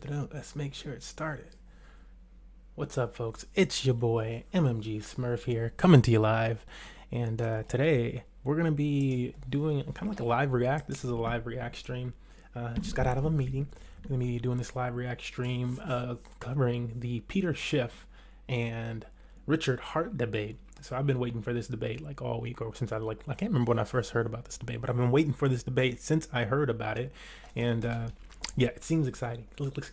Let's make sure it started. What's up, folks? It's your boy MMG Smurf here, coming to you live. And today we're gonna be doing kind of like a live react. This is a live react stream. Just got out of a meeting. I'm gonna be doing this live react stream covering the Peter Schiff and Richard Hart debate. So I've been waiting for this debate like all week, or since I can't remember when I first heard about this debate, but I've been waiting for this debate since I heard about it. And yeah, it seems exciting. It looks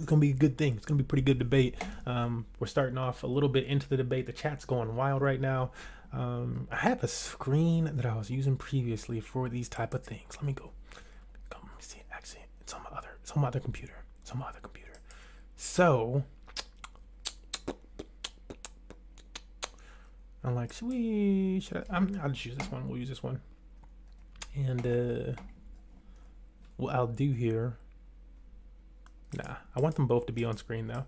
gonna be a good thing. It's gonna be a pretty good debate. We're starting off a little bit into the debate. The chat's going wild right now. I have a screen that I was using previously for these type of things. Let me go. Let me see. Actually, it's on my other computer. So I'm like, I'll just use this one. We'll use this one. And what I'll do here, I want them both to be on screen though.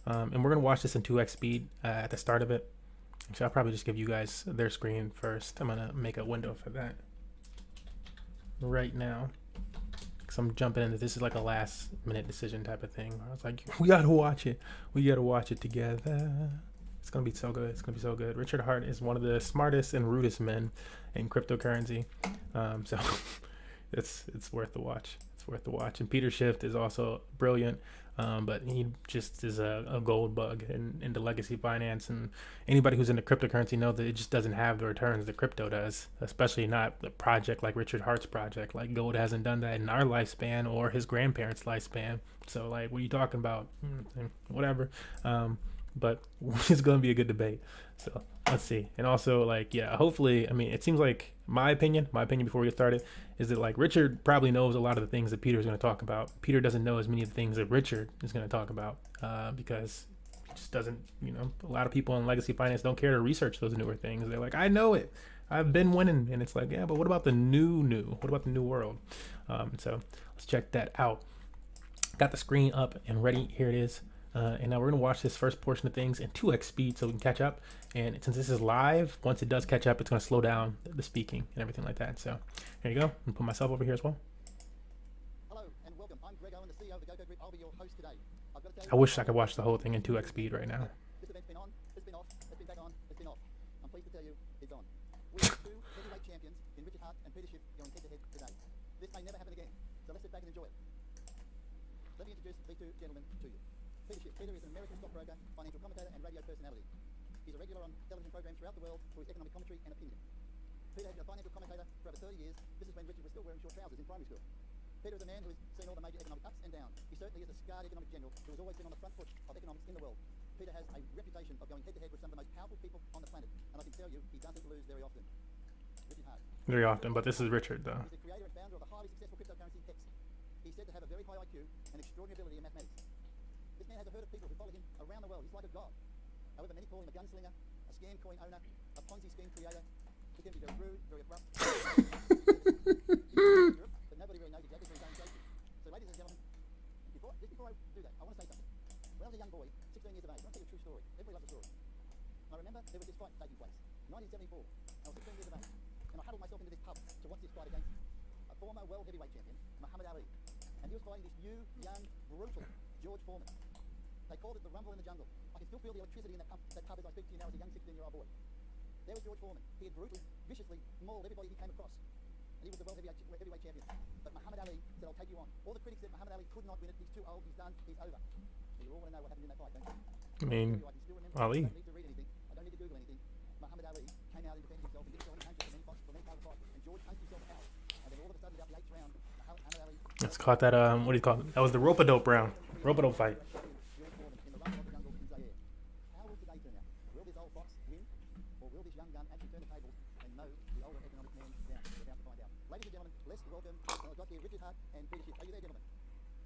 And we're gonna watch this in 2x speed at the start of it. Actually, I'll probably just give you guys their screen first. I'm gonna make a window for that right now, because I'm jumping into this. Is like a last minute decision type of thing. I was like, we gotta watch it together. It's gonna be so good. Richard Hart is one of the smartest and rudest men in cryptocurrency. So it's worth the watch. And Peter Schiff is also brilliant, but he just is a gold bug into legacy finance. And anybody who's into cryptocurrency know that it just doesn't have the returns that crypto does, especially not a project like Richard Hart's project. Like, gold hasn't done that in our lifespan or his grandparents' lifespan. So like, what are you talking about? Whatever. But it's going to be a good debate. So let's see. And also, like, yeah, hopefully, I mean, it seems like my opinion before we get started is that, like, Richard probably knows a lot of the things that Peter's going to talk about. Peter doesn't know as many of the things that Richard is going to talk about because he just doesn't, a lot of people in legacy finance don't care to research those newer things. They're like, I know it. I've been winning. And it's like, yeah, but what about the new? What about the new world? So let's check that out. Got the screen up and ready. Here it is. And now we're going to watch this first portion of things in 2x speed so we can catch up. And since this is live, once it does catch up, it's going to slow down the speaking and everything like that. So here you go. I'm going to put myself over here as well. Hello and welcome. I'm Greg Owen, the CEO of the Git Gud. I'll be your host today. I wish I could watch the whole thing in 2x speed right now. This event's been on, it's been off, it's been back on, it's been off. I'm pleased to tell you it's on. We have two heavyweight champions in Richard Hart and Peter Schiff going head-to-head today. This may never happen again, so let's sit back and enjoy it. Let me introduce these two gentlemen to you. Peter Schiff. Peter is an American stockbroker, financial commentator, and radio personality. He's a regular on television programs throughout the world for his economic commentary and opinion. Peter has been a financial commentator for over 30 years. This is when Richard was still wearing short trousers in primary school. Peter is a man who has seen all the major economic ups and downs. He certainly is a scarred economic general who has always been on the front foot of economics in the world. Peter has a reputation of going head-to-head with some of the most powerful people on the planet, and I can tell you he doesn't lose very often. Richard Hart. Very often, but this is Richard, though. He's the creator and founder of the highly successful cryptocurrency HEX. He's said to have a very high IQ and extraordinary ability in mathematics. This man has a herd of people who follow him around the world. He's like a god. However, many call him a gunslinger, a scam coin owner, a Ponzi scheme creator. He can be very rude, very abrupt. But nobody really knows exactly who he's own. So, ladies and gentlemen, before I do that, I want to say something. When I was a young boy, 16 years of age, I want to tell you a true story. Everybody loves a story. I remember there was this fight taking place, 1974. I was 16 years of age, and I huddled myself into this pub to watch this fight against a former world heavyweight champion, Muhammad Ali. And he was fighting this new, young, brutal George Foreman. They called it the rumble in the jungle. I can still feel the electricity in that pub as I speak to you now as a young 16-year-old boy. There was George Foreman. He had brutally, viciously mauled everybody he came across. And he was the world heavyweight champion. But Muhammad Ali said, I'll take you on. All the critics said Muhammad Ali could not win it. He's too old. He's done. He's over. So you all want to know what happened in that fight, don't you? I mean, I can still remember. Ali. I don't need to read anything. I don't need to Google anything. Muhammad Ali came out and defended himself and did all he came for many parts of the fight. And George punched himself out. And then all of a sudden, about the 8th round, Muhammad Ali... Let's call it that, what do you call it? That was the rope-a-dope round. Rope-a-dope fight. Richard Hart and Peter Schiff. Are you there, gentlemen?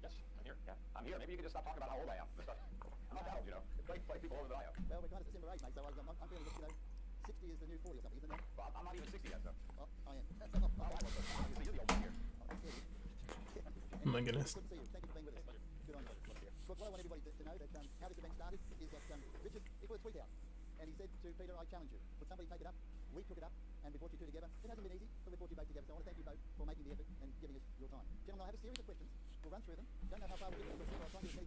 Yes, I'm here. Yeah, I'm here. Maybe you can just stop talking about how old I am. I'm not that old, It's like people older than I am. Well, we're kind of similar age, mate, so I'm feeling that, 60 is the new 40 or something, isn't it? Well, I'm not even 60 yet, so. Oh, I am. Obviously, you're the old one here. Oh my goodness. Good to see you. Thank you for being with us. Good on you. Look, what I want everybody to know that how this event started is that Richard, he put a tweet out, and he said to Peter, I challenge you. Would somebody take it up? We took it up, and we brought you two together. It hasn't been easy, but we brought you both together. So I want to thank you both for making the effort and giving us your time. Gentlemen, I have a series of questions. We'll run through them. Don't know how far we'll get, but we'll see. I'll try and get as many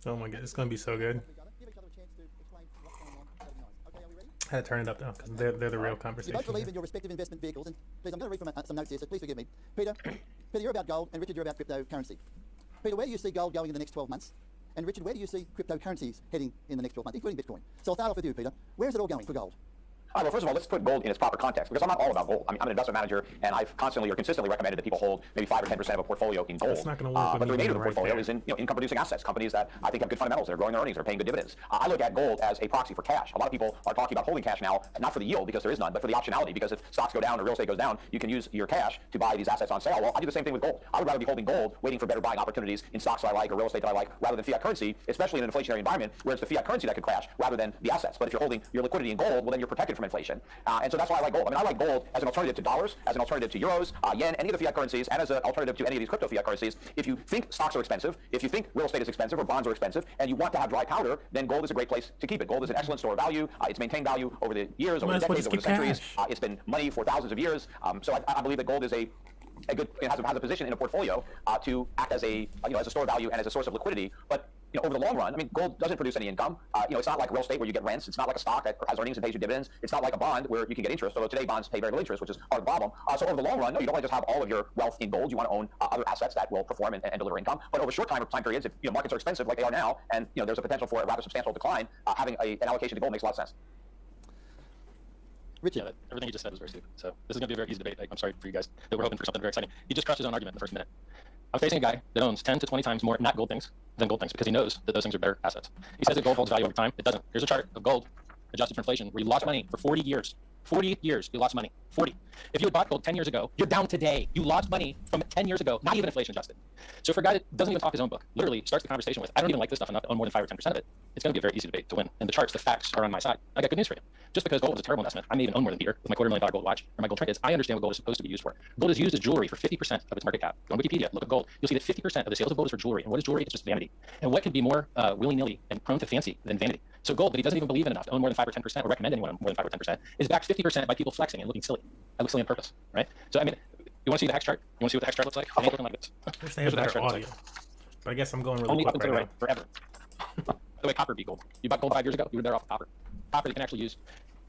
Oh my god, it's gonna be so good. Give each other a chance to explain what's going on. That'd be nice. Okay, are we ready? I had to turn it up though, because they're the real You conversation. both believe here. in your respective investment vehicles, and please, I'm going to read from some notes here, so please forgive me. Peter, you're about gold, and Richard, you're about cryptocurrency. Peter, where do you see gold going in the next 12 months? And Richard, where do you see cryptocurrencies heading in the next 12 months, including Bitcoin? So I'll start off with you, Peter. Where is it all going for gold? All right, well, first of all, let's put gold in its proper context, because I'm not all about gold. I'm an investment manager, and I've constantly or consistently recommended that people hold maybe 5 or 10% of a portfolio in gold. That's not gonna work when but the you remainder do of it the right portfolio there. is in income-producing assets, companies that I think have good fundamentals, that are growing their earnings, that are paying good dividends. I look at gold as a proxy for cash. A lot of people are talking about holding cash now, not for the yield, because there is none, but for the optionality, because if stocks go down or real estate goes down, you can use your cash to buy these assets on sale. Well, I do the same thing with gold. I would rather be holding gold, waiting for better buying opportunities in stocks that I like or real estate that I like, rather than fiat currency, especially in an inflationary environment where it's the fiat currency that could crash rather than the assets. But if you're holding your liquidity in gold, well, then you're protected from inflation. And so that's why I like gold. I mean, I like gold as an alternative to dollars, as an alternative to euros, yen, any of the fiat currencies, and as an alternative to any of these crypto fiat currencies. If you think stocks are expensive, if you think real estate is expensive or bonds are expensive, and you want to have dry powder, then gold is a great place to keep it. Gold is an excellent store of value. It's maintained value over the years, over the decades, over the centuries. It's been money for thousands of years. So I believe that gold is a good, it has a position in a portfolio to act as a as a store of value and as a source of liquidity. But over the long run, I mean, gold doesn't produce any income. It's not like real estate where you get rents. It's not like a stock that has earnings and pays you dividends. It's not like a bond where you can get interest, although today bonds pay very little interest, which is part of the problem. So over the long run, no, you don't want to just have all of your wealth in gold. You want to own other assets that will perform and deliver income. But over short time periods, if markets are expensive like they are now, and there's a potential for a rather substantial decline, having an allocation to gold makes a lot of sense. Richard. Yeah, everything you just said was very stupid. So this is going to be a very easy debate. I'm sorry for you guys that we're hoping for something very exciting. He just crushed his own argument in the first minute. I'm facing a guy that owns 10 to 20 times more not gold things than gold things because he knows that those things are better assets. He says that gold holds value over time. It doesn't. Here's a chart of gold adjusted for inflation where you lost money for 40 years. 40 years, you lost money. 40. If you had bought gold 10 years ago, you're down today. You lost money from 10 years ago, not even inflation adjusted. So for a guy that doesn't even talk his own book, literally starts the conversation with, I don't even like this stuff enough to own more than 5 or 10% of it, it's going to be a very easy debate to win. And the charts, the facts are on my side. I got good news for you. Just because gold is a terrible investment, I may even own more than Peter with my $250,000 gold watch or my gold trinkets. I understand what gold is supposed to be used for. Gold is used as jewelry for 50% of its market cap. Go on Wikipedia, look at gold. You'll see that 50% of the sales of gold is for jewelry. And what is jewelry? It's just vanity. And what can be more willy-nilly and prone to fancy than vanity? So gold that he doesn't even believe in enough to own more than 5 or 10% or recommend anyone own more than 5 or 10% is backed 50% by people flexing and looking silly. I look silly on purpose, right? So I mean, you want to see the hex chart? You want to see what the hex chart looks like? It ain't looking like this. Wish they had better audio. But I guess I'm going really Only up quick and to right the now. right, forever. By the way, copper beat gold. You bought gold 5 years ago, you were better off with copper. Copper you can actually use.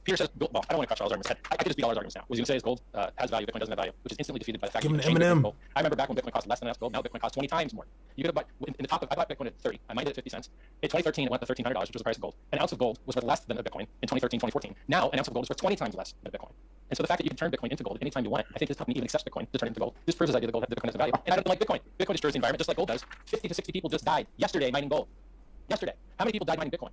Peter says, well, I don't want to crush all his arguments. I could just beat all his arguments now. What he's going to say is gold has value, Bitcoin doesn't have value, which is instantly defeated by the fact Give that him an M&M. gold. I remember back when Bitcoin cost less than enough gold, now Bitcoin costs 20 times more. You could have bought, in the top of, I bought Bitcoin at 30. I mined it at 50 cents. In 2013, it went to $1,300, which was the price of gold. An ounce of gold was worth less than a Bitcoin in 2013, 2014. Now, an ounce of gold is worth 20 times less than a Bitcoin. And so the fact that you can turn Bitcoin into gold anytime you want, I think this company even accepts Bitcoin to turn it into gold. This proves his idea that Bitcoin has a value. And I don't like Bitcoin. Bitcoin destroys the environment just like gold does. 50 to 60 people just died yesterday mining gold. Yesterday. How many people died mining Bitcoin?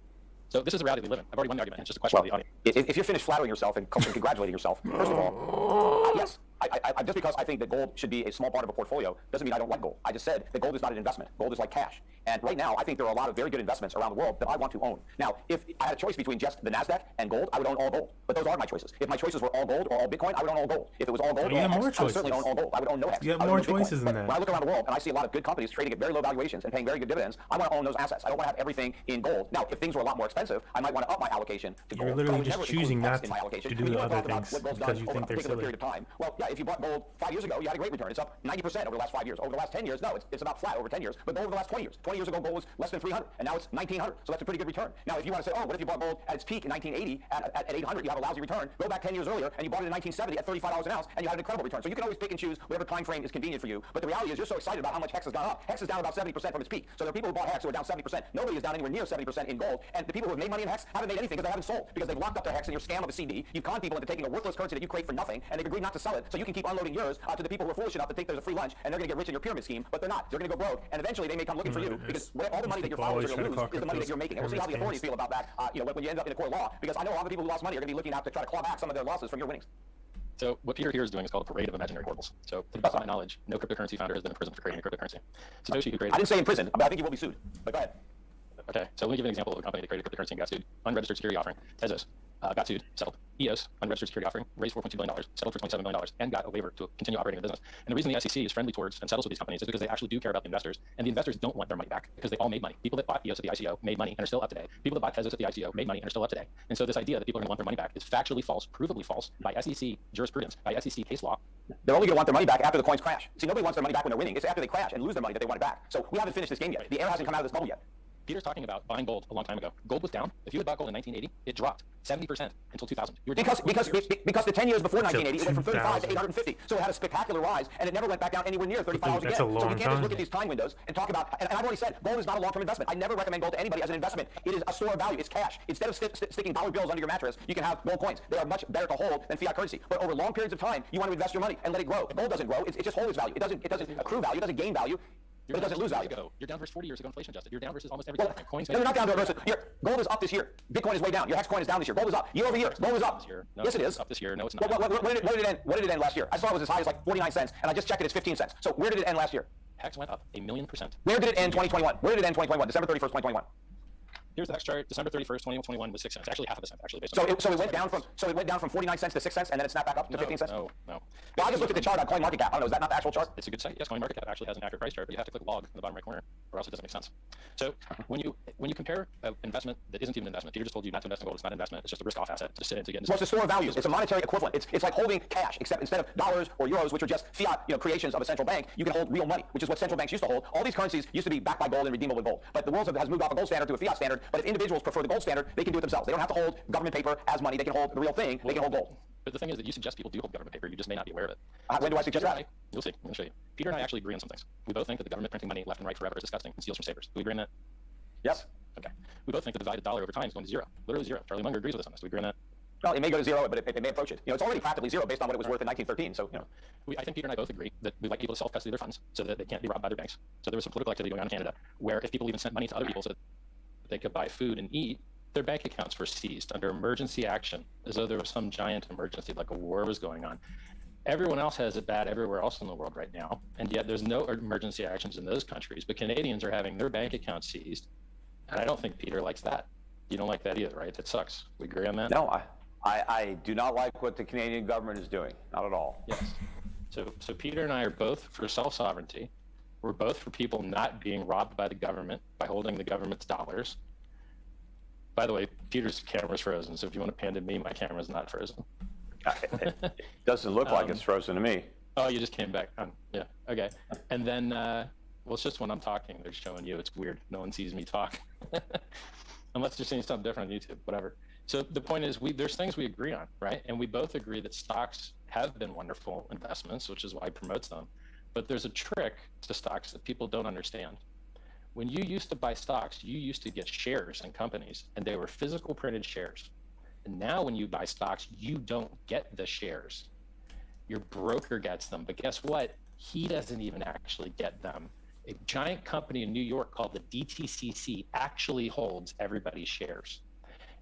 So this is the reality we live in. I've already won the argument. It's just a question of the audience. If you're finished flattering yourself and congratulating yourself, first of all, yes. I just because I think that gold should be a small part of a portfolio doesn't mean I don't like gold. I just said that gold is not an investment. Gold is like cash. And right now, I think there are a lot of very good investments around the world that I want to own. Now, if I had a choice between just the NASDAQ and gold, I would own all gold. But those aren't my choices. If my choices were all gold or all Bitcoin, I would own all gold. If it was all gold You or have all more Hex, I would certainly choices. own all gold. I would own no Hex. You have I would more own Bitcoin. choices than But that. when I look around the world and I see a lot of good companies trading at very low valuations and paying very good dividends, I want to own those assets. I don't want to have everything in gold. Now, if things were a lot more expensive, I might want to up my allocation to gold. You're But I literally would just never choosing include not Hex in my allocation. to I mean, do you the want to other talk about things what gold's because done you over think a they're particular silly. period of time. Well, yeah, if you bought gold 5 years ago, you had a great return. It's up 90% over the last 5 years. Over the last 10 years, no, it's about flat over 10 years. But over the last 20 years. 20 years ago, gold was less than 300, and now it's 1900. So that's a pretty good return. Now, if you want to say, oh, what if you bought gold at its peak in 1980 at 800, you have a lousy return. Go back 10 years earlier, and you bought it in 1970 at $35 an ounce, and you had an incredible return. So you can always pick and choose whatever time frame is convenient for you. But the reality is you're so excited about how much Hex has gone up. Hex is down about 70% from its peak. So there are people who bought Hex who are down 70%. Nobody is down anywhere near 70% in gold. And the people who have made money in Hex haven't made anything because they haven't sold. Because they've locked up their Hex in your scam of a CD. You've conned people into taking a worthless currency that you create for nothing, and they've agreed not to sell it. So you can keep unloading yours to the people who are foolish enough to think there's a free lunch, and they're going to get rich in your pyramid scheme. But they're not. They're going to go broke, and eventually they may come looking for you because all the money that your followers are going to lose is the money that you're making. And we'll see how the authorities feel about that. When you end up in a court of law, because I know a lot of people who lost money are going to be looking out to try to claw back some of their losses from your winnings. So what Peter here is doing is called a parade of imaginary horribles. So to the best of my knowledge, no cryptocurrency founder has been in prison for creating a cryptocurrency. Satoshi, who created... I didn't say in prison, but I think he will be sued. But go ahead. Okay, so let me give you an example of a company that created cryptocurrency and got sued. Unregistered security offering. Tezos got sued, settled. EOS, unregistered security offering, raised $4.2 billion, settled for $27 million, and got a waiver to continue operating the business. And the reason the SEC is friendly towards and settles with these companies is because they actually do care about the investors, and the investors don't want their money back because they all made money. People that bought EOS at the ICO made money and are still up today. People that bought Tezos at the ICO made money and are still up today. And so this idea that people are going to want their money back is factually false, provably false by SEC jurisprudence, by SEC case law. They're only going to want their money back after the coins crash. See, nobody wants their money back when they're winning. It's after they crash and lose their money that they want it back. So we haven't finished this game yet. The air hasn't come out of this bubble yet. Peter's talking about buying gold a long time ago. Gold was down. If you had bought gold in 1980, it dropped 70% until 2000. You were down Because the 10 years before 1980, it went from 35 to 2000. 850. So it had a spectacular rise, and it never went back down anywhere near $35 again. That's a So long we can't just look time. at these time windows and talk about, and I've already said, gold is not a long-term investment. I never recommend gold to anybody as an investment. It is a store of value. It's cash. Instead of sticking dollar bills under your mattress, you can have gold coins. They are much better to hold than fiat currency. But over long periods of time, you want to invest your money and let it grow. Gold doesn't grow. It just holds its value. It doesn't accrue value. It doesn't gain value. But it doesn't lose value. You're down versus 40 years ago, inflation adjusted. You're down versus almost every Well, coin's no, you're not down to it. Gold is up this year. Bitcoin is way down. Your hex coin is down this year. Gold is up. Year over year. Gold is up. No, Yes, it is. Up this year. No, it's not. What did it end last year? I saw it was as high as like 49 cents, and I just checked it. It's 15 cents. So where did it end last year? Hex went up 1,000,000%. Where did it end 2021? Where did it end 2021? December 31st, 2021. Here's the hex chart. December 31st, 2021 was 6 cents. Actually, half of a cent. Actually, based So on it went down from 49 cents to 6 cents, and then it snapped back up to 15 cents. No. Well, I just looked at the chart on CoinMarketCap. I don't know. Is that not the actual chart? It's a good site. Yes, CoinMarketCap actually has an accurate price chart, but you have to click log in the bottom right corner, or else it doesn't make sense. So when you compare an investment that isn't even an investment, Peter just told you not to invest in gold. It's not an investment. It's just a risk-off asset to sit in to get. Well, it's a store of value. It's a monetary equivalent. It's like holding cash, except instead of dollars or euros, which are just fiat, creations of a central bank, you can hold real money, which is what central banks used to hold. All these currencies used to be backed by gold and redeemable with gold. But the world has moved off a gold standard to a fiat standard. But if individuals prefer the gold standard, they can do it themselves. They don't have to hold government paper as money. They can hold the real thing. They can hold gold. But the thing is that you suggest people do hold government paper. You just may not be aware of it. When do I suggest that? You'll see. I'm going to show you. Peter and I actually agree on some things. We both think that the government printing money left and right forever is disgusting and steals from savers. Do we agree on that? Yes. Okay. We both think the divided dollar over time is going to zero. Literally zero. Charlie Munger agrees with us on this. Do we agree on that? Well, it may go to zero, but it may approach it. It's already practically zero based on what it was worth in 1913. So, I think Peter and I both agree that we like people to self-custody their funds so that they can't be robbed by their banks. So there was some political activity going on in Canada where if people even sent money to other people so that they could buy food and eat, their bank accounts were seized under emergency action, as though there was some giant emergency, like a war was going on. Everyone else has it bad everywhere else in the world right now, and yet there's no emergency actions in those countries, but Canadians are having their bank accounts seized, and I don't think Peter likes that. You don't like that either, right? That sucks. We agree on that? No, I do not like what the Canadian government is doing. Not at all. Yes. So Peter and I are both for self-sovereignty. We're both for people not being robbed by the government by holding the government's dollars. By the way, Peter's camera's frozen, so if you want to pan to me, my camera's not frozen. It doesn't look like it's frozen to me. Oh, you just came back on. Yeah, okay. And then, well, it's just when I'm talking, they're showing you. It's weird. No one sees me talk. Unless they're seeing something different on YouTube, whatever. So the point is, there's things we agree on, right? And we both agree that stocks have been wonderful investments, which is why he promotes them. But there's a trick to stocks that people don't understand. When you used to buy stocks, you used to get shares in companies, and they were physical printed shares. And now when you buy stocks, you don't get the shares. Your broker gets them, but guess what? He doesn't even actually get them. A giant company in New York called the DTCC actually holds everybody's shares.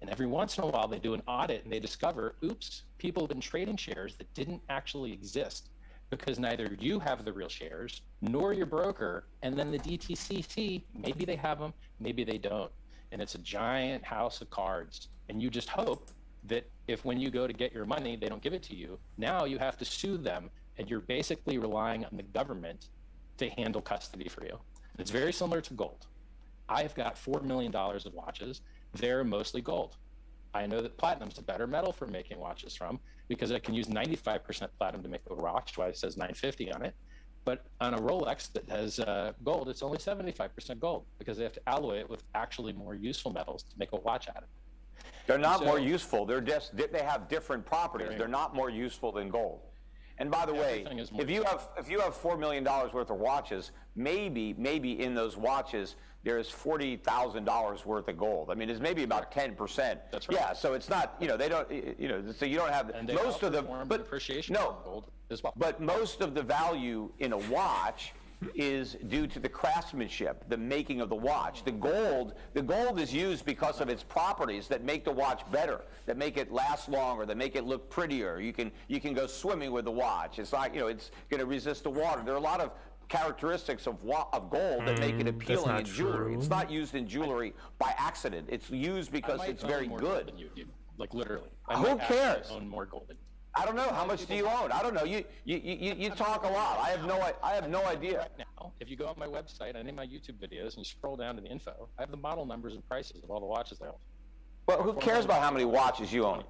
And every once in a while, they do an audit and they discover, oops, people have been trading shares that didn't actually exist because neither you have the real shares nor your broker. And then the DTCC, maybe they have them, maybe they don't. And it's a giant house of cards. And you just hope that if when you go to get your money, they don't give it to you, now you have to sue them. And you're basically relying on the government to handle custody for you. It's very similar to gold. I've got $4 million of watches. They're mostly gold. I know that platinum's a better metal for making watches from because I can use 95% platinum to make a watch, which is why it says 950 on it. But on a Rolex that has gold, it's only 75% gold because they have to alloy it with actually more useful metals to make a watch out of it. They're not more useful. They're just, they have different properties. They're not more useful than gold. And by the way, if you have $4 million worth of watches, maybe in those watches there's $40,000 worth of gold. I mean, it's maybe about 10%. That's right. Yeah, so it's not, they don't, so you don't have and most of the appreciation of gold as well. But most of the value in a watch is due to the craftsmanship, the making of the watch. The gold is used because of its properties that make the watch better, that make it last longer, that make it look prettier. You can go swimming with the watch. It's like, it's going to resist the water. There are a lot of characteristics of gold that make it appealing in jewelry. It's not used in jewelry by accident. It's used because it's very good. Than you, like literally. Who cares? Own more gold than you. I don't know. How much do you own? I don't know. You talk a lot. I have no idea. Right now, if you go on my website, any of my YouTube videos, and you scroll down to the info, I have the model numbers and prices of all the watches I own. Well, who cares about how many watches you own?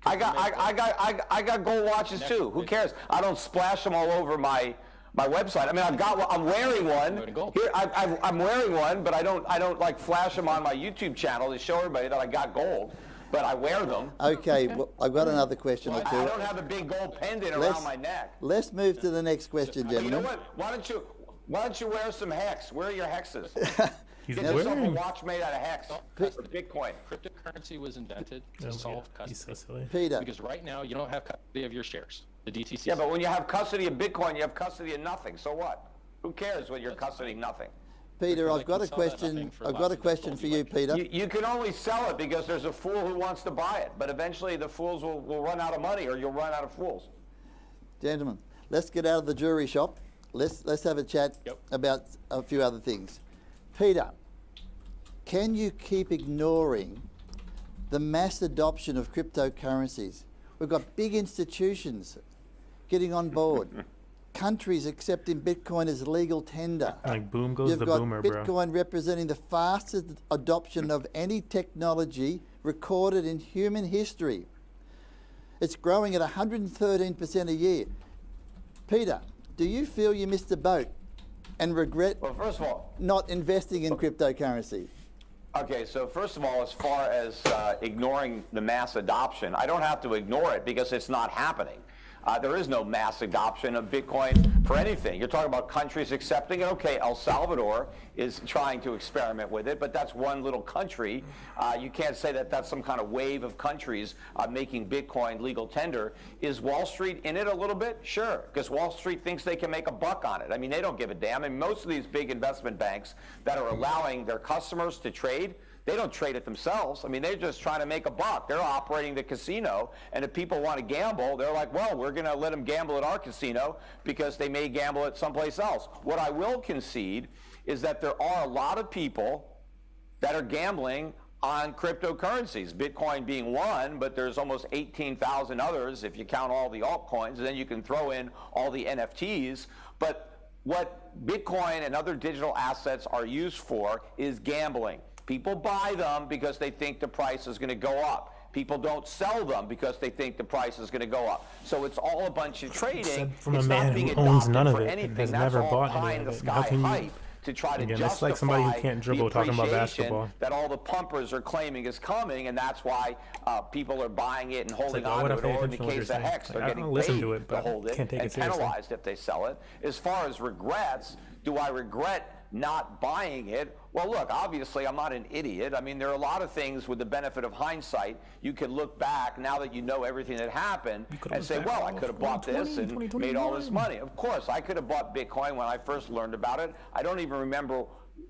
I got gold watches too. Who cares? I don't splash them all over my My website. I mean, I'm wearing one. Gold. Here, I'm wearing one, but I don't like flash them on my YouTube channel to show everybody that I got gold. But I wear them. Okay, well, I've got another question or two. I don't have a big gold pendant around my neck. Let's move to the next question, You know gentlemen. what? Why don't you wear some hex? Where are your hexes? He's Get yourself a wearing. watch made out of hex or Bitcoin. Cryptocurrency was invented to Oh, solve yeah, he's so custody. silly. Peter, Because right now you don't have custody of your shares. The DTC. Yeah, but when you have custody of Bitcoin, you have custody of nothing. So what? Who cares when you're custodying nothing? Peter, Because I've got a I can sell that question. nothing for I've lots got a of question gold for you you, might- Peter. You can only sell it because there's a fool who wants to buy it. But eventually the fools will run out of money, or you'll run out of fools. Gentlemen, let's get out of the jury shop. Let's have a chat Yep. about a few other things. Peter, can you keep ignoring the mass adoption of cryptocurrencies? We've got big institutions getting on board. Countries accepting Bitcoin as legal tender. Like boom goes You've the got boomer, Bitcoin bro. representing the fastest adoption of any technology recorded in human history. It's growing at 113% a year. Peter, do you feel you missed the boat and regret Well, first of all, not investing in cryptocurrency? okay, so first of all, as far as ignoring the mass adoption, I don't have to ignore it because it's not happening. There is no mass adoption of Bitcoin for anything. You're talking about countries accepting it. Okay, El Salvador is trying to experiment with it, but that's one little country. You can't say that that's some kind of wave of countries making Bitcoin legal tender. Is Wall Street in it a little bit? Sure, because Wall Street thinks they can make a buck on it. I mean, they don't give a damn. And most of these big investment banks that are allowing their customers to trade, they don't trade it themselves. I mean, they're just trying to make a buck. They're operating the casino, and if people want to gamble, they're like, well, we're going to let them gamble at our casino because they may gamble at someplace else. What I will concede is that there are a lot of people that are gambling on cryptocurrencies, Bitcoin being one, but there's almost 18,000 others if you count all the altcoins, and then you can throw in all the NFTs. But what Bitcoin and other digital assets are used for is gambling. People buy them because they think the price is going to go up. People don't sell them because they think the price is going to go up. So it's all a bunch of trading. Said from a It's man not being who owns adopted none of for it and anything. has That's never all bought pie any in the of it. How sky can you- hype to try to Again, justify that's like somebody who can't dribble the talking about appreciation basketball. that all the pumpers are claiming is coming, and that's why people are buying it and holding like, why on would to I it. pay Or in the attention to what case you're of saying? Hex, Like, they're I getting don't listen paid to it, to but hold it can't take it and seriously. penalized if they sell it. As far as regrets, do I regret not buying it? Well, look, obviously I'm not an idiot. I mean, there are a lot of things with the benefit of hindsight. You can look back now that you know everything that happened and say, well, I could have bought this and made all this money. Of course, I could have bought Bitcoin when I first learned about it. I don't even remember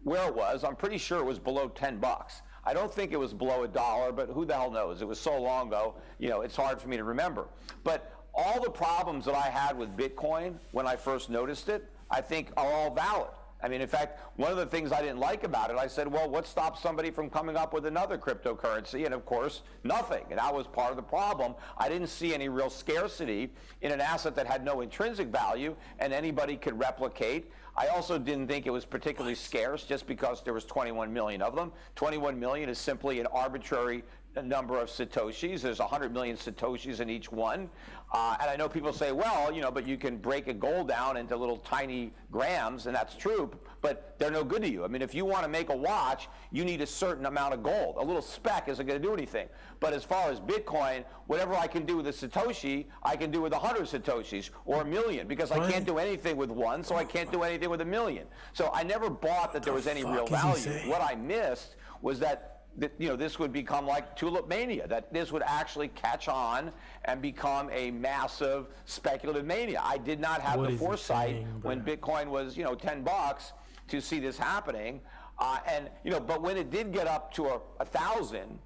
where it was. I'm pretty sure it was below 10 bucks. I don't think it was below $1, but who the hell knows? It was so long ago, you know, it's hard for me to remember. But all the problems that I had with Bitcoin when I first noticed it, I think are all valid. I mean, in fact, one of the things I didn't like about it, I said, well, what stops somebody from coming up with another cryptocurrency? And of course, nothing. And that was part of the problem. I didn't see any real scarcity in an asset that had no intrinsic value and anybody could replicate. I also didn't think it was particularly scarce just because there was 21 million of them. 21 million is simply an arbitrary number of Satoshis. There's 100 million Satoshis in each one. And I know people say, well, you know, but you can break a gold down into little tiny grams, and that's true, but they're no good to you. I mean, if you want to make a watch, you need a certain amount of gold. A little speck isn't going to do anything. But as far as Bitcoin, whatever I can do with a Satoshi, I can do with 100 Satoshis or 1 million, because I can't do anything with one, so I can't do anything with 1 million. So I never bought that there was any real value. What I missed was that you know, this would become like tulip mania, that this would actually catch on and become a massive speculative mania. I did not have the foresight when Bitcoin was, you know, 10 bucks to see this happening. And, you know, but when it did get up to 1,000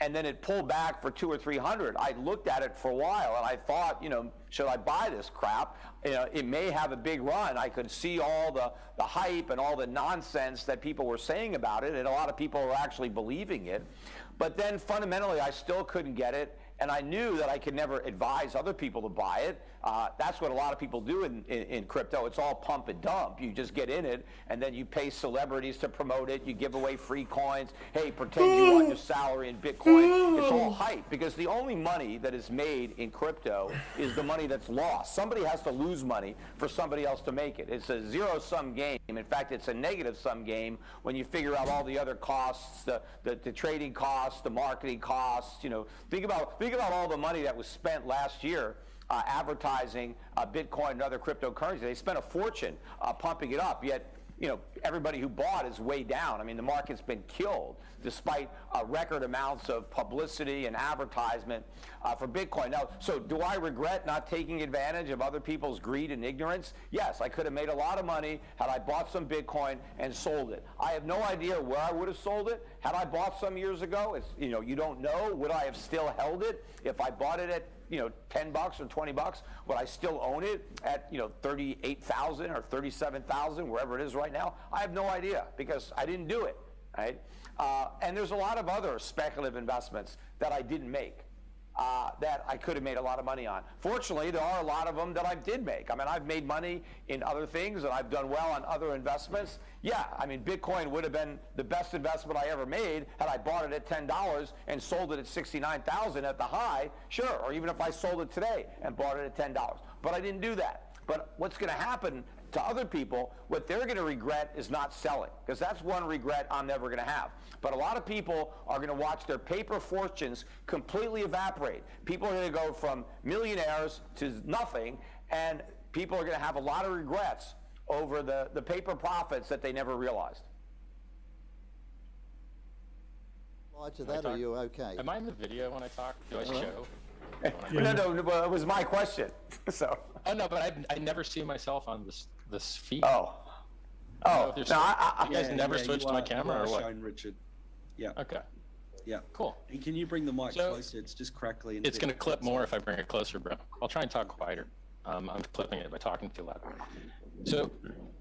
and then it pulled back for 200 or 300, I looked at it for a while and I thought, you know, should I buy this crap? You know, it may have a big run. I could see all the hype and all the nonsense that people were saying about it, and a lot of people were actually believing it. But then fundamentally, I still couldn't get it, and I knew that I could never advise other people to buy it That's what a lot of people do in crypto. It's all pump and dump. You just get in it, and then you pay celebrities to promote it. You give away free coins. Hey, pretend you want your salary in Bitcoin. It's all hype, because the only money that is made in crypto is the money that's lost. Somebody has to lose money for somebody else to make it. It's a zero-sum game. In fact, it's a negative-sum game when you figure out all the other costs, the trading costs, the marketing costs. You know, think about all the money that was spent last year advertising Bitcoin and other cryptocurrencies. They spent a fortune pumping it up, yet everybody who bought is way down. I mean, the market's been killed despite record amounts of publicity and advertisement for Bitcoin. Now, so do I regret not taking advantage of other people's greed and ignorance? Yes, I could have made a lot of money had I bought some Bitcoin and sold it. I have no idea where I would have sold it. Had I bought some years ago, you don't know. Would I have still held it if I bought it at $10 or $20? Would I still own it at 38,000 or 37,000, wherever it is right now? I have no idea, because I didn't do it, right? And there's a lot of other speculative investments that I didn't make that I could have made a lot of money on. Fortunately, there are a lot of them that I did make. I mean, I've made money in other things, and I've done well on other investments. Yeah, I mean, Bitcoin would have been the best investment I ever made had I bought it at $10 and sold it at $69,000 at the high, sure, or even if I sold it today and bought it at $10. But I didn't do that. But what's going to happen to other people, what they're going to regret is not selling, because that's one regret I'm never going to have. But a lot of people are going to watch their paper fortunes completely evaporate. People are going to go from millionaires to nothing, and people are going to have a lot of regrets over the paper profits that they never realized. To that, are you okay? Am I in the video when I talk? Do I show? No, it was my question. So. Oh no, but I never see myself on this feed. Oh. No, you guys never switched to my camera or what? Shown, Richard. Yeah. Okay. Yeah. Cool. And can you bring the mic closer? It's just crackly. It's going to clip more if I bring it closer, bro. I'll try and talk quieter. I'm clipping it by talking too loud. So,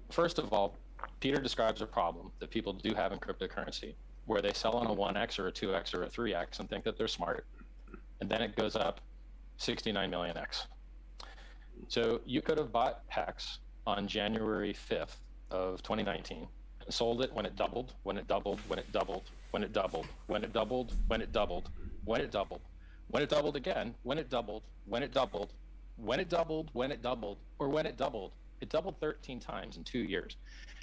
first of all, Peter describes a problem that people do have in cryptocurrency, where they sell on a 1x or a 2x or a 3x and think that they're smart, and then it goes up 69 million x. So you could have bought Hex on January 5th of 2019 and sold it when it doubled, when it doubled, when it doubled, when it doubled, when it doubled, when it doubled, when it doubled, when it doubled again, when it doubled, when it doubled, when it doubled, when it doubled, or when it doubled. It doubled 13 times in 2 years.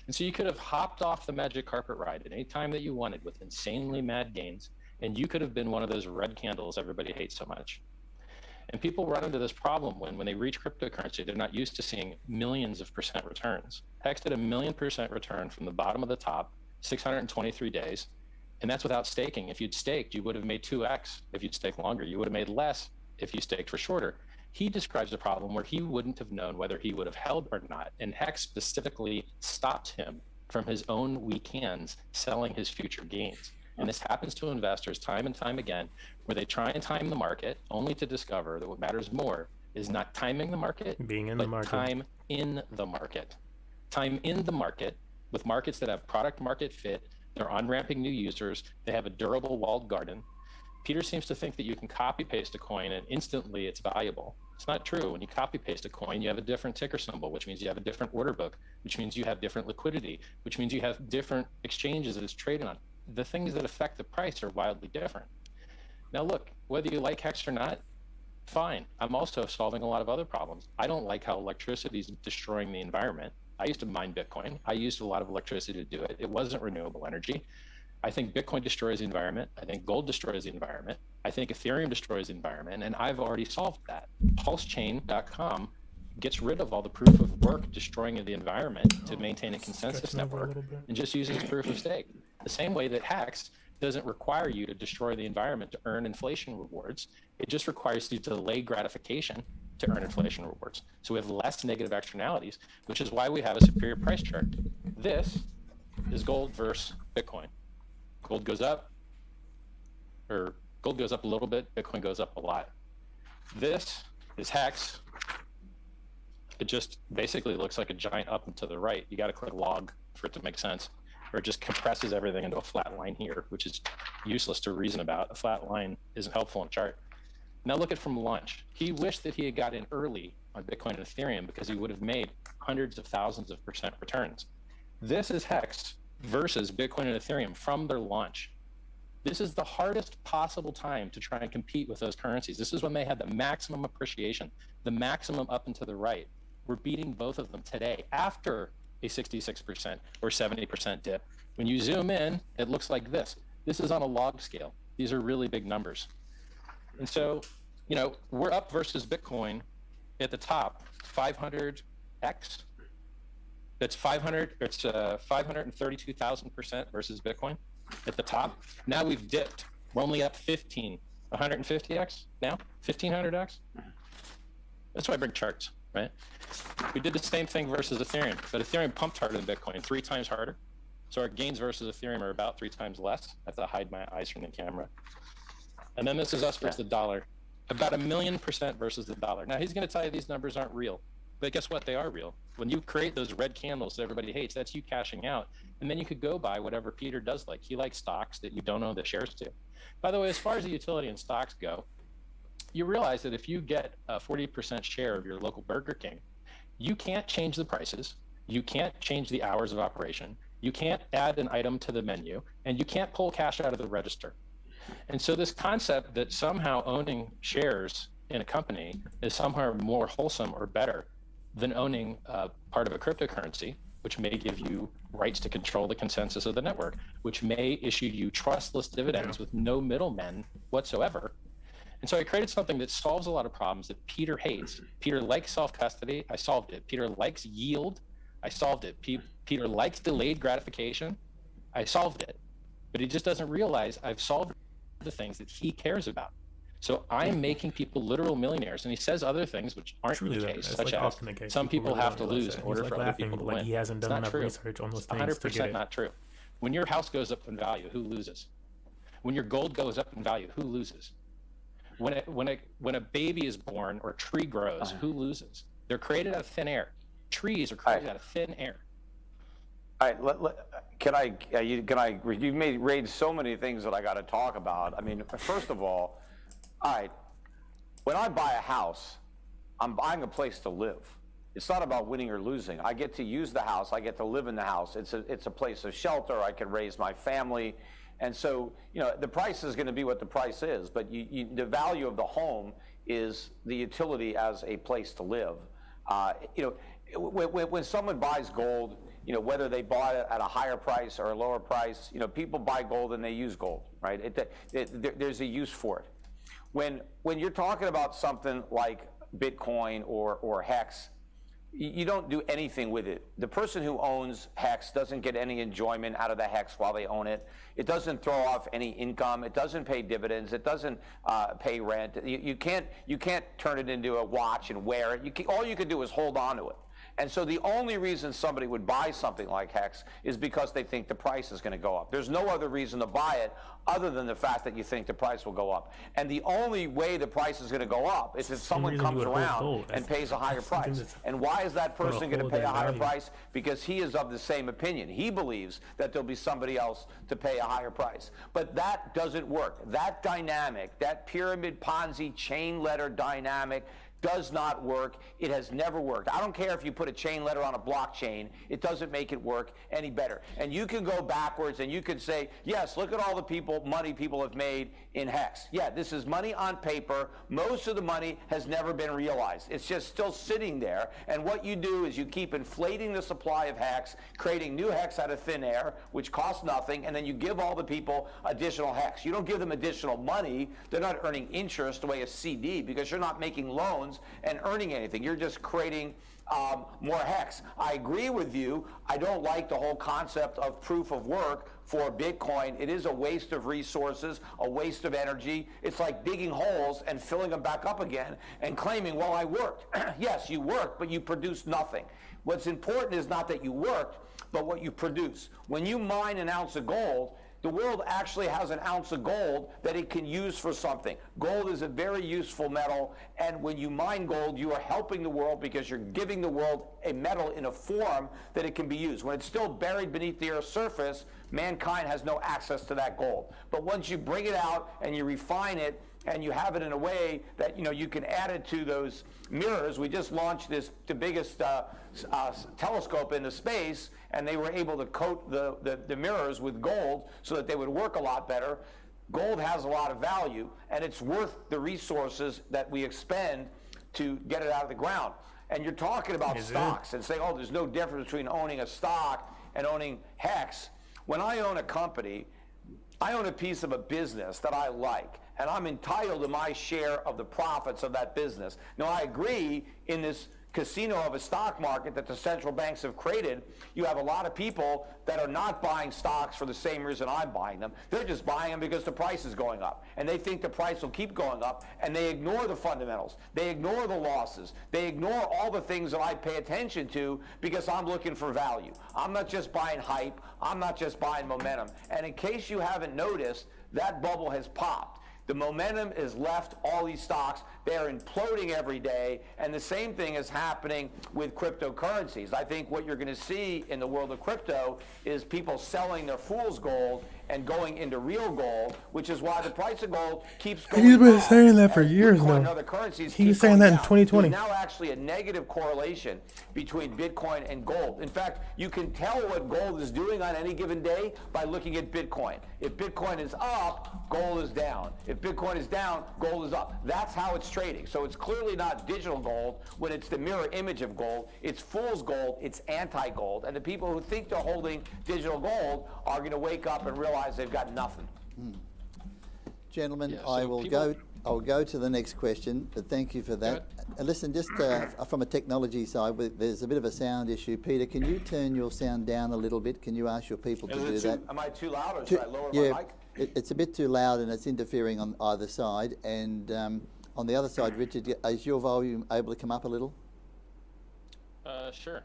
And so you could have hopped off the magic carpet ride at any time that you wanted with insanely mad gains, and you could have been one of those red candles everybody hates so much. And people run into this problem when they reach cryptocurrency, they're not used to seeing millions of percent returns. Hex did 1,000,000% return from the bottom of the top, 623 days. And that's without staking. If you'd staked, you would have made 2x. If you'd staked longer, you would have made less if you staked for shorter. He describes a problem where he wouldn't have known whether he would have held or not. And Hex specifically stopped him from his own weak hands selling his future gains. And this happens to investors time and time again, where they try and time the market only to discover that what matters more is not timing the market, being in but the market. time in the market. Time in the market with markets that have product market fit, they're on-ramping new users, they have a durable walled garden. Peter seems to think that you can copy paste a coin and instantly it's valuable. It's not true. When you copy paste a coin, you have a different ticker symbol, which means you have a different order book, which means you have different liquidity, which means you have different exchanges that it's traded on. The things that affect the price are wildly different. Now look, whether you like Hex or not, fine. I'm also solving a lot of other problems. I don't like how electricity is destroying the environment. I used to mine Bitcoin. I used a lot of electricity to do it. It wasn't renewable energy. I think Bitcoin destroys the environment. I think gold destroys the environment. I think Ethereum destroys the environment, and I've already solved that. PulseChain.com gets rid of all the proof of work destroying the environment to maintain a consensus network and just uses proof of stake. The same way that Hex doesn't require you to destroy the environment to earn inflation rewards. It just requires you to delay gratification to earn inflation rewards. So we have less negative externalities, which is why we have a superior price chart. This is gold versus Bitcoin. Gold goes up, or gold goes up a little bit, Bitcoin goes up a lot. This is Hex. It just basically looks like a giant up and to the right. You got to click log for it to make sense, or it just compresses everything into a flat line here, which is useless to reason about. A flat line isn't helpful in a chart. Now look at from launch. He wished that he had got in early on Bitcoin and Ethereum because he would have made hundreds of thousands of % returns. This is Hex versus Bitcoin and Ethereum from their launch. This is the hardest possible time to try and compete with those currencies. This is when they had the maximum appreciation, the maximum up and to the right. We're beating both of them today after a 66% or 70% dip. When you zoom in, it looks like this. This is on a log scale. These are really big numbers. And so, you know, we're up versus Bitcoin at the top, 500x. That's 532,000% versus Bitcoin at the top. Now we've dipped. We're only up 150x now, 1500x. That's why I bring charts, right? We did the same thing versus Ethereum, but Ethereum pumped harder than Bitcoin, 3 times harder. So our gains versus Ethereum are about 3 times less. I have to hide my eyes from the camera. And then this is us versus the dollar, about 1,000,000% versus the dollar. Now he's going to tell you these numbers aren't real, but guess what? They are real. When you create those red candles that everybody hates, that's you cashing out. And then you could go buy whatever Peter does like. He likes stocks that you don't own the shares to. By the way, as far as the utility and stocks go, you realize that if you get a 40% share of your local Burger King, you can't change the prices. You can't change the hours of operation. You can't add an item to the menu, and you can't pull cash out of the register. And so this concept that somehow owning shares in a company is somehow more wholesome or better than owning part of a cryptocurrency, which may give you rights to control the consensus of the network, which may issue you trustless dividends with no middlemen whatsoever. And so I created something that solves a lot of problems that Peter hates. Peter likes self-custody. I solved it. Peter likes yield. I solved it. Peter likes delayed gratification. I solved it. But he just doesn't realize I've solved the things that he cares about. So I'm making people literal millionaires. And he says other things which aren't the case, such as some people have to lose in order for other people to win. He hasn't done enough research on those things. 100% not true. When your house goes up in value, who loses? When your gold goes up in value, who loses? When a baby is born or a tree grows, who loses? They're created out of thin air. Trees are created out of thin air. All right, you've raised so many things that I got to talk about. I mean, first of all right, when I buy a house, I'm buying a place to live. It's not about winning or losing. I get to use the house. I get to live in the house. It's a place of shelter. I can raise my family. And so, you know, the price is going to be what the price is, but the value of the home is the utility as a place to live. You know, when someone buys gold, you know, whether they bought it at a higher price or a lower price, you know, people buy gold and they use gold, right? There's a use for it. When you're talking about something like Bitcoin or Hex, you don't do anything with it. The person who owns Hex doesn't get any enjoyment out of the Hex while they own it. It doesn't throw off any income. It doesn't pay dividends. It doesn't pay rent. You can't turn it into a watch and wear it. All you can do is hold on to it. And so the only reason somebody would buy something like Hex is because they think the price is going to go up. There's no other reason to buy it other than the fact that you think the price will go up. And the only way the price is going to go up is if someone comes around and pays a higher price. And why is that person going to pay a higher price? Because he is of the same opinion. He believes that there'll be somebody else to pay a higher price. But that doesn't work. That dynamic, that pyramid Ponzi chain letter dynamic, does not work. It has never worked. I don't care if you put a chain letter on a blockchain. It doesn't make it work any better. And you can go backwards and you can say, yes, look at all the money people have made in Hex. Yeah, this is money on paper. Most of the money has never been realized. It's just still sitting there. And what you do is you keep inflating the supply of Hex, creating new Hex out of thin air, which costs nothing, and then you give all the people additional Hex. You don't give them additional money. They're not earning interest the way a CD because you're not making loans and earning anything. You're just creating more Hex. I agree with you. I don't like the whole concept of proof of work for Bitcoin. It is a waste of resources, a waste of energy. It's like digging holes and filling them back up again and claiming, well, I worked. Yes, you worked, but you produced nothing. What's important is not that you worked, but what you produce. When you mine an ounce of gold, the world actually has an ounce of gold that it can use for something. Gold is a very useful metal, and when you mine gold, you are helping the world because you're giving the world a metal in a form that it can be used. When it's still buried beneath the Earth's surface, mankind has no access to that gold. But once you bring it out and you refine it, and you have it in a way that you can add it to those mirrors. We just launched the biggest telescope into space, and they were able to coat the mirrors with gold so that they would work a lot better. Gold has a lot of value, and it's worth the resources that we expend to get it out of the ground. And you're talking about stocks and saying, oh, there's no difference between owning a stock and owning Hex. When I own a company, I own a piece of a business that I like, and I'm entitled to my share of the profits of that business. Now, I agree in this casino of a stock market that the central banks have created, you have a lot of people that are not buying stocks for the same reason I'm buying them. They're just buying them because the price is going up, and they think the price will keep going up, and they ignore the fundamentals. They ignore the losses. They ignore all the things that I pay attention to because I'm looking for value. I'm not just buying hype. I'm not just buying momentum. And in case you haven't noticed, that bubble has popped. The momentum is left all these stocks. They are imploding every day, and the same thing is happening with cryptocurrencies. I think what you're going to see in the world of crypto is people selling their fool's gold and going into real gold, which is why the price of gold keeps going He's been up, saying that for as years Bitcoin now. and other currencies He was keep saying going that in down. 2020. There's now actually a negative correlation between Bitcoin and gold. In fact, you can tell what gold is doing on any given day by looking at Bitcoin. If Bitcoin is up, gold is down. If Bitcoin is down, gold is up. That's how it's trading. So it's clearly not digital gold when it's the mirror image of gold. It's fool's gold. It's anti-gold. And the people who think they're holding digital gold are going to wake up and realize they've got nothing. Gentlemen, Yeah, so I will go to the next question, but thank you for that. And listen, just from a technology side, there's a bit of a sound issue. Peter, can you turn your sound down a little bit? Can you ask your people to do that? Am I too loud, or should I lower my mic? It's a bit too loud and it's interfering on either side. And on the other side, Richard, is your volume able to come up a little? Sure,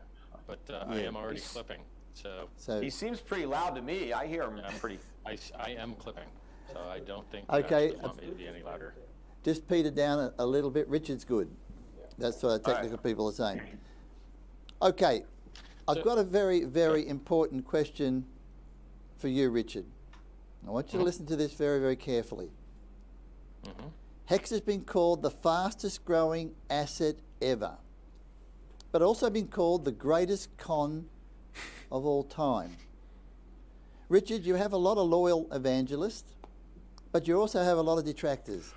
but I am already clipping, so He seems pretty loud to me. I hear him pretty. I am clipping, so I don't think Okay. you want me to be any louder. Just Peter down a little bit. Richard's good. That's what technical people are saying. Okay, I've got a very, very important question for you, Richard. I want you to listen to this very, very carefully. Hex has been called the fastest growing asset ever, but also been called the greatest con of all time. Richard, you have a lot of loyal evangelists, but you also have a lot of detractors,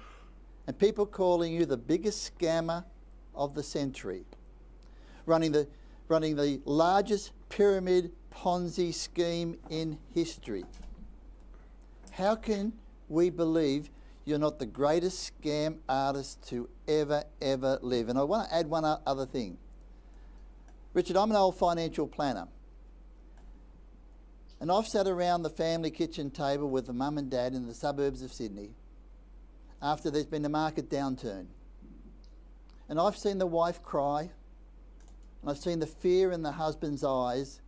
and people calling you the biggest scammer of the century, running the largest pyramid Ponzi scheme in history. How can we believe you're not the greatest scam artist to ever live? And I want to add one other thing. Richard, I'm an old financial planner, and I've sat around the family kitchen table with the mum and dad in the suburbs of Sydney after there's been a market downturn. And I've seen the wife cry, and I've seen the fear in the husband's eyes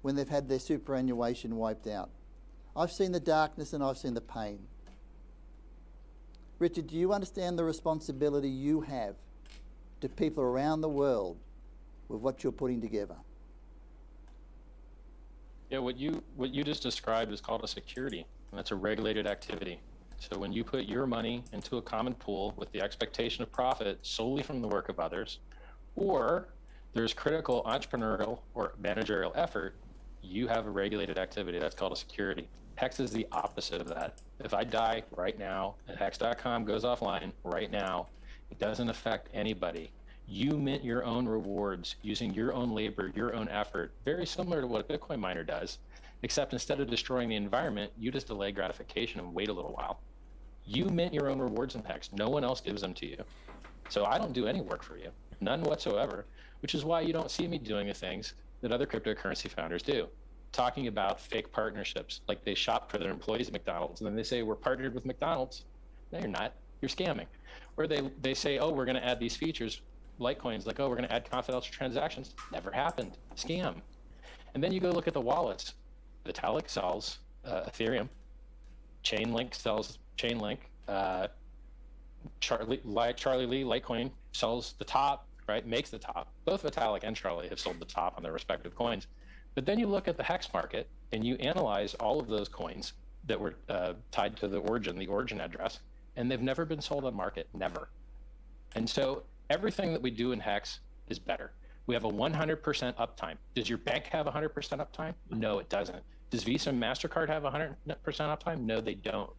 when they've had their superannuation wiped out. I've seen the darkness and I've seen the pain. Richard, do you understand the responsibility you have to people around the world with what you're putting together? Yeah, what you just described is called a security, and that's a regulated activity. So when you put your money into a common pool with the expectation of profit solely from the work of others, or there's critical entrepreneurial or managerial effort, you have a regulated activity. That's called a security. Hex is the opposite of that. If I die right now and Hex.com goes offline right now, it doesn't affect anybody. You mint your own rewards using your own labor, your own effort, very similar to what a Bitcoin miner does, except instead of destroying the environment, you just delay gratification and wait a little while. You mint your own rewards in Hex. No one else gives them to you. So I don't do any work for you, none whatsoever, which is why you don't see me doing the things that other cryptocurrency founders do, talking about fake partnerships, like they shop for their employees at McDonald's, and then they say, we're partnered with McDonald's. No, you're not. You're scamming. Or they say, oh, we're going to add these features, Litecoins, like, oh, we're going to add confidential transactions. Never happened. Scam. And then you go look at the wallets. Vitalik sells Ethereum. Chainlink sells Chainlink. Charlie Lee, Litecoin, sells the top, right? Makes the top. Both Vitalik and Charlie have sold the top on their respective coins. But then you look at the hex market and you analyze all of those coins that were tied to the origin address, and they've never been sold on market, never. And so everything that we do in hex is better. We have a 100% uptime. Does your bank have 100% uptime? No, it doesn't. Does Visa and MasterCard have 100% uptime? No, they don't.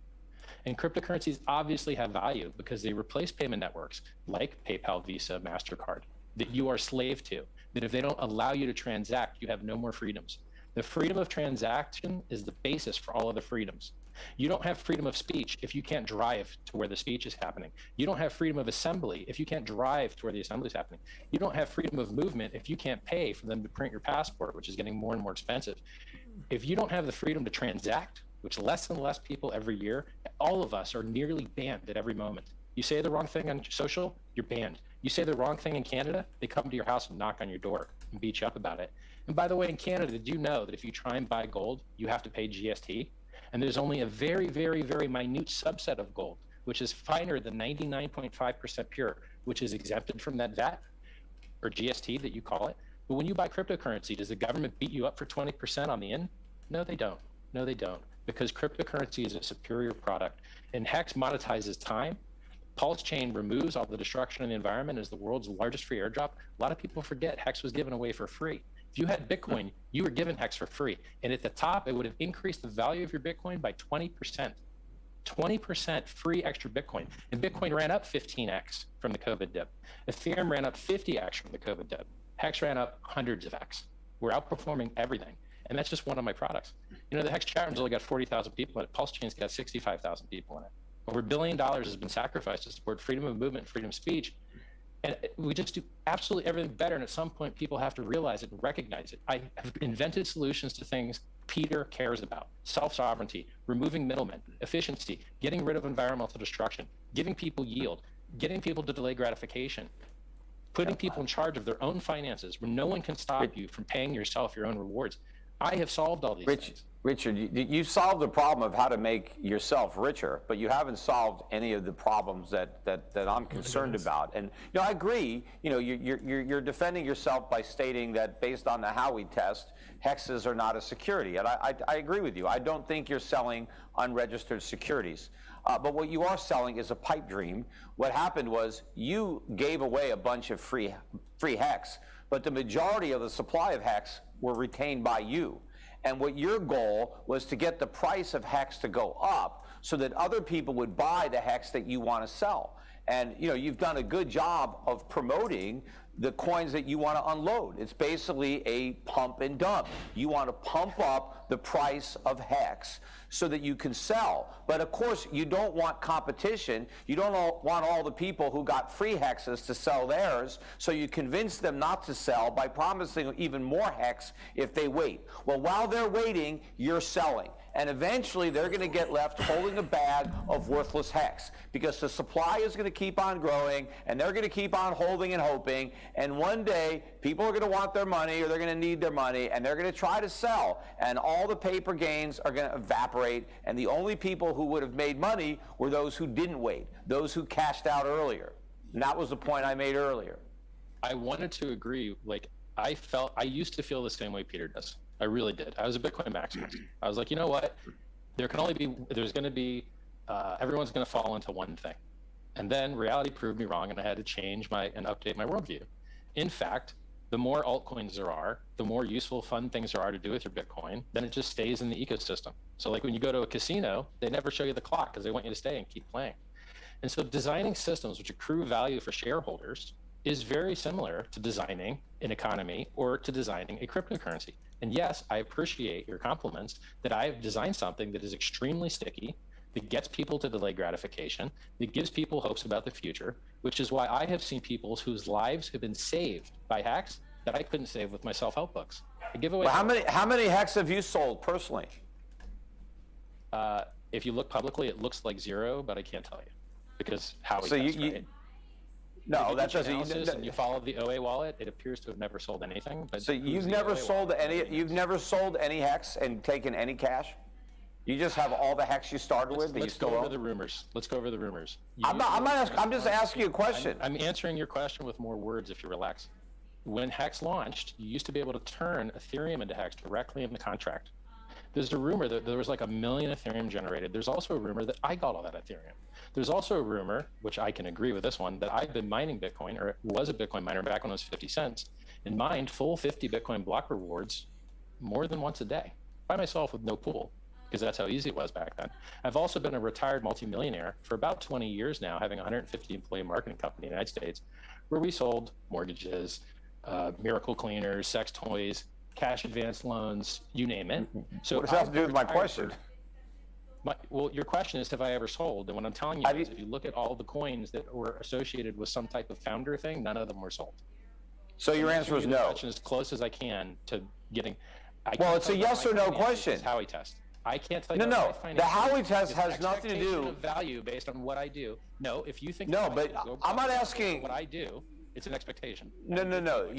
And cryptocurrencies obviously have value because they replace payment networks like PayPal, Visa, MasterCard that you are slave to, that if they don't allow you to transact, you have no more freedoms. The freedom of transaction is the basis for all of the freedoms. You don't have freedom of speech if you can't drive to where the speech is happening. You don't have freedom of assembly if you can't drive to where the assembly is happening. You don't have freedom of movement if you can't pay for them to print your passport, which is getting more and more expensive. If you don't have the freedom to transact, which less and less people every year, all of us are nearly banned at every moment. You say the wrong thing on social, you're banned. You say the wrong thing in Canada, they come to your house and knock on your door and beat you up about it. And by the way, in Canada, did you know that if you try and buy gold, you have to pay GST? And there's only a very, very, very minute subset of gold, which is finer than 99.5% pure, which is exempted from that VAT or GST that you call it. But when you buy cryptocurrency, does the government beat you up for 20% on the in? No, they don't. No, they don't. Because cryptocurrency is a superior product. And Hex monetizes time. Pulse Chain removes all the destruction in the environment as the world's largest free airdrop. A lot of people forget Hex was given away for free. If you had Bitcoin, you were given Hex for free. And at the top, it would have increased the value of your Bitcoin by 20%. 20% free extra Bitcoin. And Bitcoin ran up 15x from the COVID dip. Ethereum ran up 50x from the COVID dip. Hex ran up hundreds of x. We're outperforming everything. And that's just one of my products. You know, the Hex chat room's only got 40,000 people in it. Pulse Chain's got 65,000 people in it. Over $1 billion has been sacrificed to support freedom of movement, freedom of speech. And we just do absolutely everything better. And at some point, people have to realize it and recognize it. I have invented solutions to things Peter cares about: self-sovereignty, removing middlemen, efficiency, getting rid of environmental destruction, giving people yield, getting people to delay gratification, putting people in charge of their own finances where no one can stop you from paying yourself your own rewards. I have solved all these things. Richard, you solved the problem of how to make yourself richer, but you haven't solved any of the problems that I'm concerned about. And you know, I agree. You know, you're defending yourself by stating that based on the Howey test, hexes are not a security, and I agree with you. I don't think you're selling unregistered securities. But what you are selling is a pipe dream. What happened was you gave away a bunch of free hex, but the majority of the supply of hex were retained by you. And what your goal was to get the price of hex to go up so that other people would buy the hex that you want to sell. And you know, you've done a good job of promoting the coins that you want to unload. It's basically a pump and dump. You want to pump up the price of hex so that you can sell. But of course, you don't want competition. You don't want all the people who got free hexes to sell theirs, so you convince them not to sell by promising even more hex if they wait. Well, while they're waiting, you're selling. And eventually, they're going to get left holding a bag of worthless hex because the supply is going to keep on growing, and they're going to keep on holding and hoping. And one day, people are going to want their money, or they're going to need their money, and they're going to try to sell. And all the paper gains are going to evaporate, and the only people who would have made money were those who didn't wait, those who cashed out earlier. And that was the point I made earlier. I wanted to agree. Like, I used to feel the same way Peter does. I really did. I was a Bitcoin maximalist. I was like, you know what? There's going to be, everyone's going to fall into one thing. And then reality proved me wrong, and I had to change and update my worldview. In fact, the more altcoins there are, the more useful, fun things there are to do with your Bitcoin, then it just stays in the ecosystem. So like when you go to a casino, they never show you the clock because they want you to stay and keep playing. And so designing systems which accrue value for shareholders is very similar to designing an economy or to designing a cryptocurrency. And yes, I appreciate your compliments that I've designed something that is extremely sticky, that gets people to delay gratification, that gives people hopes about the future, which is why I have seen people whose lives have been saved by hacks that I couldn't save with my self-help books. I give away. Well, how many hacks have you sold personally? If you look publicly, it looks like 0, but I can't tell you because how so right? No, that doesn't. And you follow the OA wallet, it appears to have never sold anything. But so you've never sold any. You've never sold any hex and taken any cash. You just have all the hex you started with that you still own. Let's go over the rumors. Let's go over the rumors. I'm just asking you a question. I'm answering your question with more words if you relax. when Hex launched, you used to be able to turn Ethereum into Hex directly in the contract. There's a rumor that there was like 1 million Ethereum generated. There's also a rumor that I got all that Ethereum. There's also a rumor, which I can agree with this one, that I've been mining Bitcoin, or was a Bitcoin miner back when it was 50 cents, and mined full 50 Bitcoin block rewards more than once a day by myself with no pool, because that's how easy it was back then. I've also been a retired multimillionaire for about 20 years now, having a 150 employee marketing company in the United States, where we sold mortgages, miracle cleaners, sex toys, cash advance loans, you name it. So What does that have to do with my question? Well, your question is, have I ever sold? And what I'm telling you is, if you look at all the coins that were associated with some type of founder thing, none of them were sold. So your answer is no. As close as I can to getting. Well, it's a yes or no question. Howey test. I can't tell you. No. The Howey test has nothing to do. Of value based on what I do. No, if you think. No, but I'm not asking what I do. It's an expectation. No.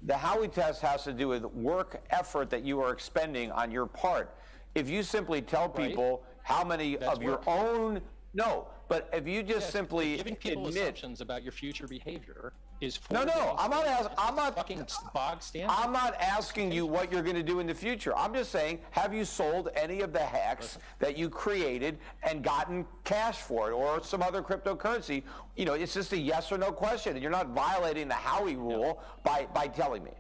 The Howey test has to do with work effort that you are expending on your part. If you simply tell people how many of your own, but if you just simply giving people admit assumptions about your future behavior is I'm not fucking bog standard. I'm not asking you what you're going to do in the future. I'm just saying, have you sold any of the hex that you created and gotten cash for it, or some other cryptocurrency? You know, it's just a yes or no question, and you're not violating the Howey rule by telling me.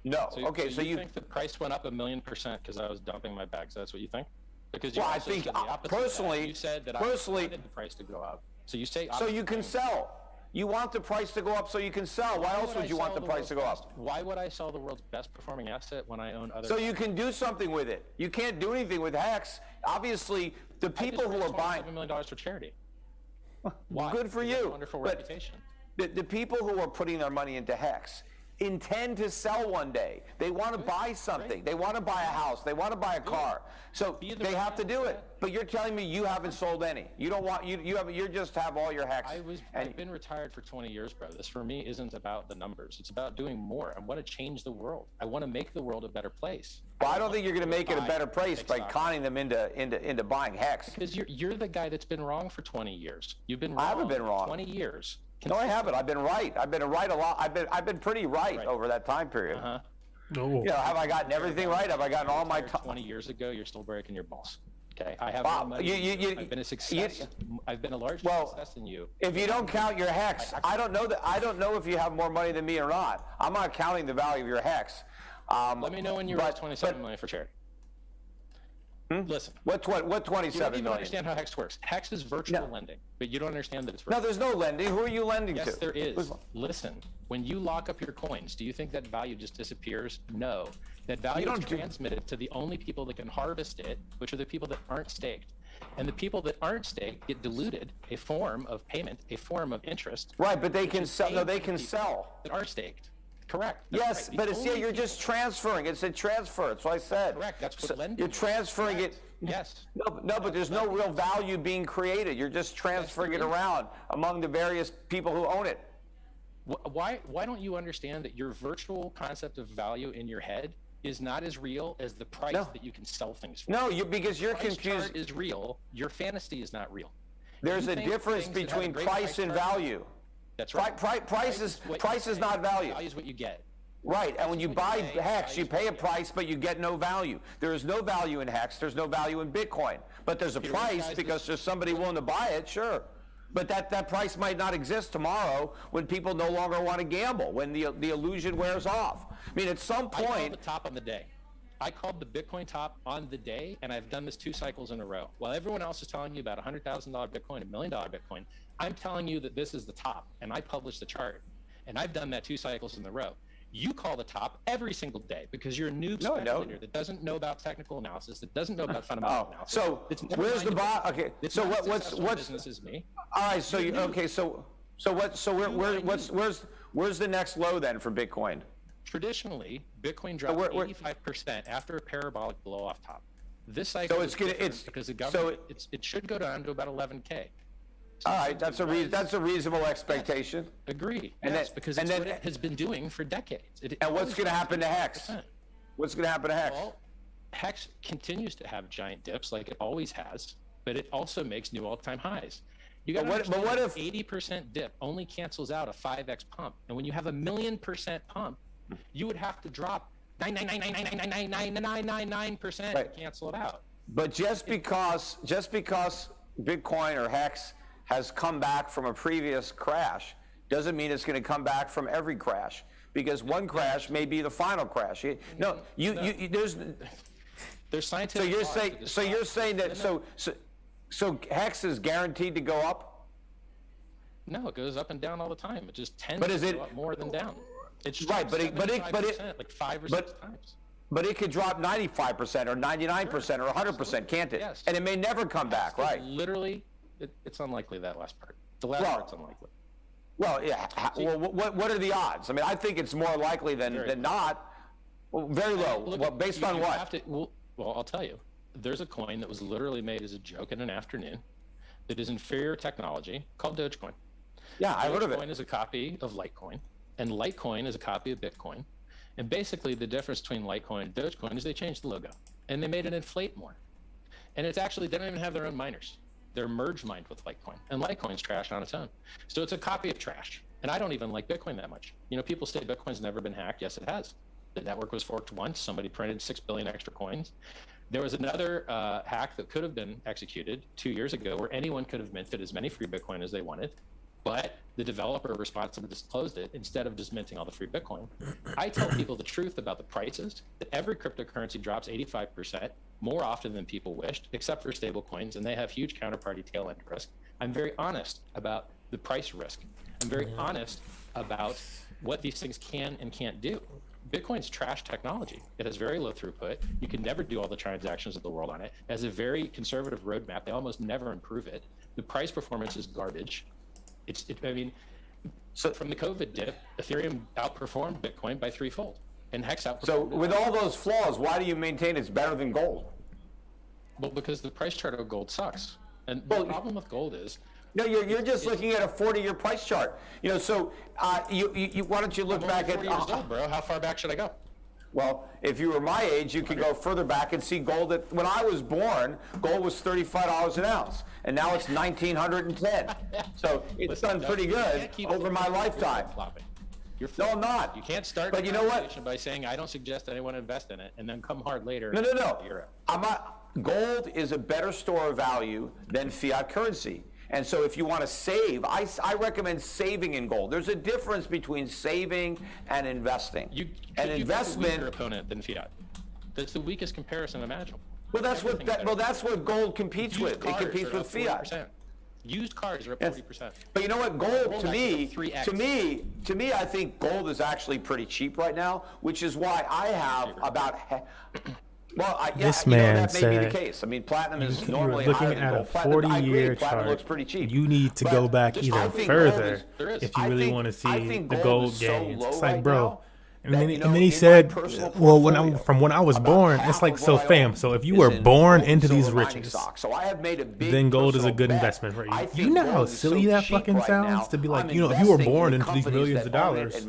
No. So, okay. So you think the price went up 1,000,000% because I was dumping my bags? That's what you think? Because you I think said the opposite personally, of that. You said that I wanted the price to go up. So you say so you can sell. You want the price to go up so you can sell. Why else would you want the price to go up? Why would I sell the world's best performing asset when I own other? So you can do something with it. You can't do anything with Hex. Obviously, the people who are buying $7 million for charity. Why? Good for you. Wonderful But reputation. The people who are putting their money into Hex intend to sell one day. They want to buy something. They want to buy a house. They want to buy a car. So they have to do it. But you're telling me you haven't sold any. You don't want you just have all your Hex. I've been retired for 20 years, bro. This for me isn't about the numbers. It's about doing more. I want to change the world. I want to make the world a better place. Well, I don't think you're going to make it a better place by conning them into buying Hex. Because you're the guy that's been wrong for 20 years. You've been wrong. I haven't been wrong. 20 years. No, I haven't. I've been right. I've been right a lot. I've been pretty right over that time period. No. You know, have I gotten everything right? Have I gotten all my 20 years ago, you're still breaking your balls. Okay, I have more money. I've been a success. I've been a larger success than you. If you don't count your Hex, I don't know if you have more money than me or not. I'm not counting the value of your Hex. Let me know when you raise $27 million for charity. Listen. What 27 You don't even million? understand how Hex works. Hex is virtual lending, but you don't understand that it's virtual. No, there's no lending. Who are you lending to? Yes, there is. Listen, when you lock up your coins, do you think that value just disappears? No. That value is transmitted to the only people that can harvest it, which are the people that aren't staked. And the people that aren't staked get diluted, a form of payment, a form of interest. Right, but they can sell. No, they can sell. That are staked. Correct. Yes, but it's you're just transferring. It's a transfer. That's what I said. Correct. That's what lending. You're transferring it. Yes. No, but there's no real value being created. You're just transferring it around among the various people who own it. Why don't you understand that your virtual concept of value in your head is not as real as the price that you can sell things for? No, because you're price confused. Chart is real. Your fantasy is not real. There's a difference between price and value. That's right. Price is not value. Value is what you get. Right, and when you buy Hex, you pay a price, but you get no value. There is no value in Hex. There's no value in Bitcoin. But there's a price because there's somebody willing to buy it, sure. But that price might not exist tomorrow when people no longer want to gamble, when the illusion wears off. I mean, at some point... I called the top on the day. I called the Bitcoin top on the day, and I've done this 2 cycles in a row. While everyone else is telling you about $100,000 Bitcoin, $1 million Bitcoin, I'm telling you that this is the top, and I published the chart. And I've done that 2 cycles in a row. You call the top every single day because you're a noob speculator that doesn't know about technical analysis, that doesn't know about fundamental analysis. So where's the bot? Okay, so what's business is me? All right, so where's the next low then for Bitcoin? Traditionally, Bitcoin dropped 85% after a parabolic blow off top. This cycle, so it's because the government, it should go down to about 11K. All right, that's a reasonable expectation. Yes, agree. And yes, because it's what it has been doing for decades. And what's going to happen to Hex? What's going to happen to Hex? Well, Hex continues to have giant dips like it always has, but it also makes new all-time highs. You got But what if 80% dip only cancels out a 5x pump, and when you have a 1,000,000% pump, you would have to drop 999999999% to cancel it out. But just because Bitcoin or Hex has come back from a previous crash doesn't mean it's going to come back from every crash, because one crash may be the final crash. There's scientific. So you're saying that so Hex is guaranteed to go up? No, it goes up and down all the time. It just tends But is to it go up more than down. It's right? But it like 5 or 6 times. But it could drop 95% or 99% or 100%, can't it? Yes. And it may never come back, right? Literally, it's unlikely, that last part. The last part's unlikely. Well, yeah. Well, what are the odds? I mean, I think it's more likely than not. Well, very low. Well, based on what? Well, I'll tell you. There's a coin that was literally made as a joke in an afternoon that is inferior technology called Dogecoin. Yeah, I heard of it. Dogecoin is a copy of Litecoin, and Litecoin is a copy of Bitcoin. And basically, the difference between Litecoin and Dogecoin is they changed the logo, and they made it inflate more. And it's actually, they don't even have their own miners. They're merge mined with Litecoin, and Litecoin's trash on its own. So it's a copy of trash. And I don't even like Bitcoin that much. You know, people say Bitcoin's never been hacked. Yes, it has. The network was forked once. Somebody printed 6 billion extra coins. There was another hack that could have been executed 2 years ago where anyone could have minted as many free Bitcoin as they wanted, but the developer responsible disclosed it instead of just minting all the free Bitcoin. I tell people the truth about the prices, that every cryptocurrency drops 85% more often than people wished, except for stable coins, and they have huge counterparty tail end risk. I'm very honest about the price risk. I'm very honest about what these things can and can't do. Bitcoin's trash technology. It has very low throughput. You can never do all the transactions of the world on it. It has a very conservative roadmap. They almost never improve it. The price performance is garbage. So from the COVID dip, Ethereum outperformed Bitcoin by 3-fold, and Hex outperformed. So with all those flaws, why do you maintain it's better than gold? Well, because the price chart of gold sucks. And the problem with gold is, no, you're just looking at a 40-year price chart. You know, so why don't you look back at 40 years old, bro? How far back should I go? Well, if you were my age, you could go further back and see gold. When I was born, gold was $35 an ounce, and now it's $1,910. So it's done pretty good over my lifetime. No, I'm not. You can't start. But you know what? By saying I don't suggest anyone invest in it, and then come hard later. No. I'm not. Gold is a better store of value than fiat currency. And so if you want to save, I recommend saving in gold. There's a difference between saving and investing. Investment. Weaker opponent than fiat. That's the weakest comparison imaginable. Well, that's what gold competes with. It competes with fiat. 40%. Used cars are up 40%. But you know what? Gold to me, I think gold is actually pretty cheap right now, which is why I have about. This man that may be said the case. I mean, platinum is normally you're higher looking than at a gold. Platinum, I agree, 40-year platinum chart. looks pretty cheap. You need to go back even further if you really want to see the gold gains. It's like, bro. And then he said, well, from when I was born, it's like, so fam, so if you were born into these riches, then gold is a good investment for you. You know how silly that fucking sounds to be like, you know, if you were born into these millions of dollars.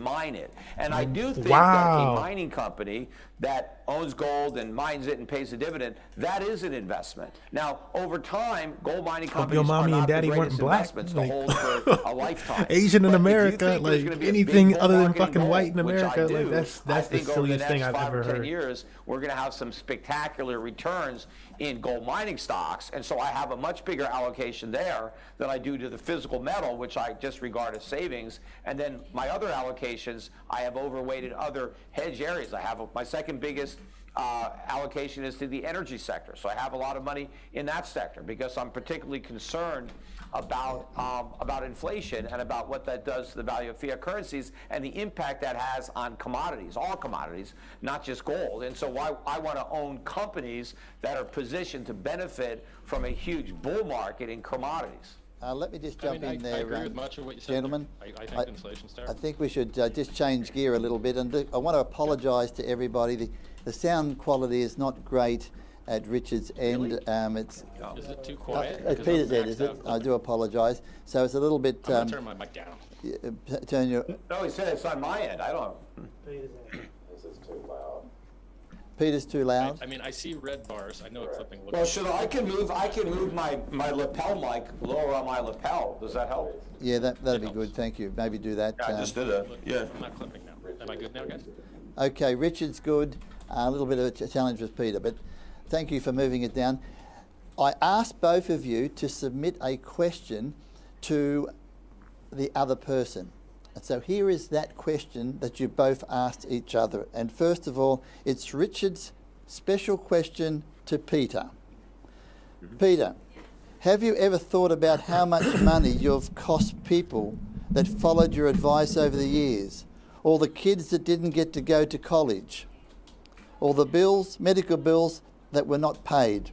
And I do think that a mining company that owns gold and mines it and pays a dividend, that is an investment. Now, over time, gold mining companies your mommy are and not daddy the weren't greatest black. investments to hold for a lifetime. Asian in But if you America, think there's like gonna be a anything big other bull than market in fucking gold, white in which I America, like do, that's I the think over silliest the thing next I've 5 or ever 10 heard. years, we're going to have some spectacular returns in gold mining stocks, and so I have a much bigger allocation there than I do to the physical metal, which I just regard as savings. And then my other allocations, I have overweighted other hedge areas. I have my second biggest allocation is to the energy sector. So I have a lot of money in that sector because I'm particularly concerned about inflation and about what that does to the value of fiat currencies and the impact that has on commodities, all commodities, not just gold. And so I want to own companies that are positioned to benefit from a huge bull market in commodities. Let me just jump in there, I agree with much of what you said, gentlemen. I think inflation's terrible. I think we should just change gear a little bit, and I want to apologise to everybody. The sound quality is not great at Richard's end. Is it too quiet? As Peter said, is it? I do apologise. So it's a little bit. I'm gonna turn my mic down. Turn your. No, he said it's on my end. I don't. This is too loud. Peter's too loud. I mean, I see red bars. I know what clipping looks Well, like. I can move my lapel mic lower on my lapel. Does that help? Yeah, that'd be good. Thank you. Maybe do that. I just did it. Yeah. I'm not clipping now. Am I good now, guys? Okay, Richard's good. A little bit of a challenge with Peter, but thank you for moving it down. I asked both of you to submit a question to the other person. And so here is that question that you both asked each other. And first of all, it's Richard's special question to Peter. Peter, have you ever thought about how much money you've cost people that followed your advice over the years? All the kids that didn't get to go to college? All the bills, medical bills that were not paid?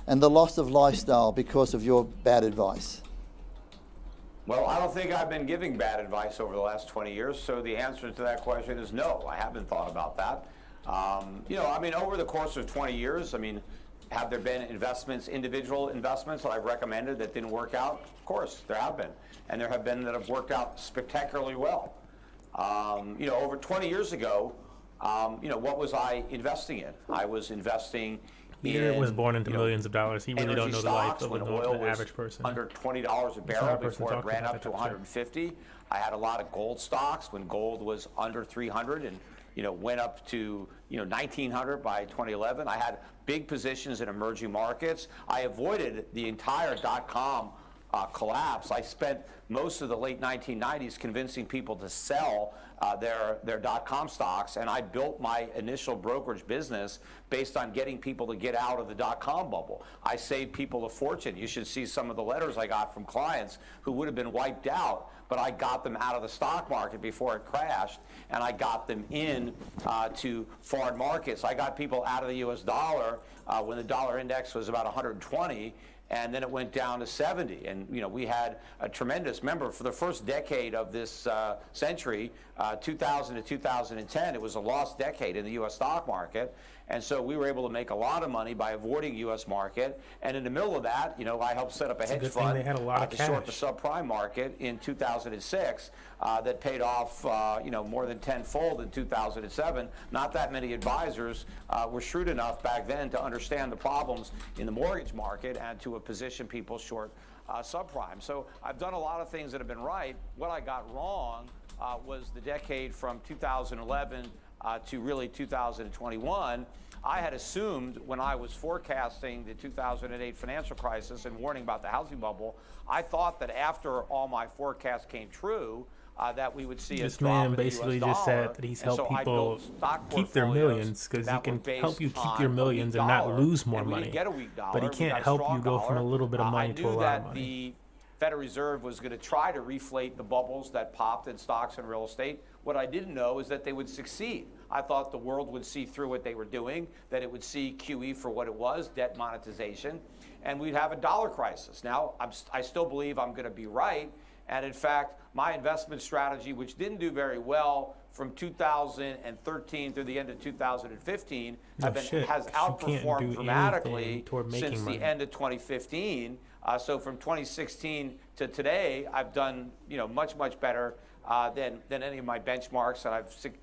And the loss of lifestyle because of your bad advice? Well, I don't think I've been giving bad advice over the last 20 years, so the answer to that question is no. I haven't thought about that. You know, I mean, over the course of 20 years, I mean, have there been investments, individual investments that I've recommended that didn't work out? Of course, there have been. And there have been that have worked out spectacularly well. You know, over 20 years ago, you know, what was I investing in? I was investing Peter was born into millions of dollars. He really energy don't know the life stocks of when the oil was average person. under $20 a barrel before it ran up to 150. I had a lot of gold stocks when gold was under 300 and, you know, went up to, you know, 1900 by 2011. I had big positions in emerging markets. I avoided the entire .com collapse. I spent most of the late 1990s convincing people to sell their .com stocks, and I built my initial brokerage business based on getting people to get out of the .com bubble. I saved people a fortune. You should see some of the letters I got from clients who would have been wiped out, but I got them out of the stock market before it crashed, and I got them in to foreign markets. I got people out of the US dollar when the dollar index was about 120, and then it went down to 70. And, you know, we had a tremendous, remember, for the first decade of this century, 2000 to 2010, it was a lost decade in the U.S. stock market. And so we were able to make a lot of money by avoiding U.S. market. And in the middle of that, you know, I helped set up a hedge fund to short the subprime market in 2006 that paid off, you know, more than tenfold in 2007. Not that many advisors were shrewd enough back then to understand the problems in the mortgage market and to have positioned people short subprime. So I've done a lot of things that have been right. What I got wrong was the decade from 2011 to really 2021. I had assumed when I was forecasting the 2008 financial crisis and warning about the housing bubble, I thought that after all my forecasts came true, that we would see a drop in the US dollar. This man basically just said that he's helped people keep their millions because he can help you keep your millions and not lose more money. But he can't help you go from a little bit of money to a lot of money. The Federal Reserve was going to try to reflate the bubbles that popped in stocks and real estate. What I didn't know is that they would succeed. I thought the world would see through what they were doing, that it would see QE for what it was, debt monetization, and we'd have a dollar crisis. Now, I still believe I'm going to be right. And in fact, my investment strategy, which didn't do very well from 2013 through the end of 2015, has outperformed dramatically since the end of 2015. So from 2016 to today, I've done, you know, much better than any of my benchmarks,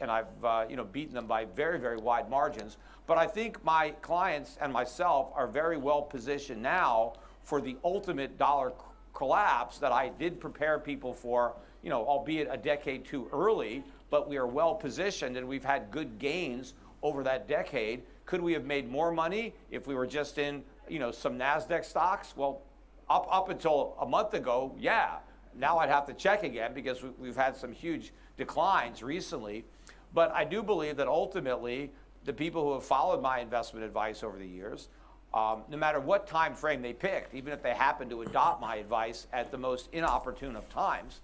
and I've you know, beaten them by very wide margins. But I think my clients and myself are very well positioned now for the ultimate dollar collapse that I did prepare people for, you know, albeit a decade too early, but we are well positioned and we've had good gains over that decade. Could we have made more money if we were just in, you know, some NASDAQ stocks? Well, up until a month ago, yeah. Now I'd have to check again because we've had some huge declines recently. But I do believe that ultimately the people who have followed my investment advice over the years, no matter what time frame they picked, even if they happen to adopt my advice at the most inopportune of times,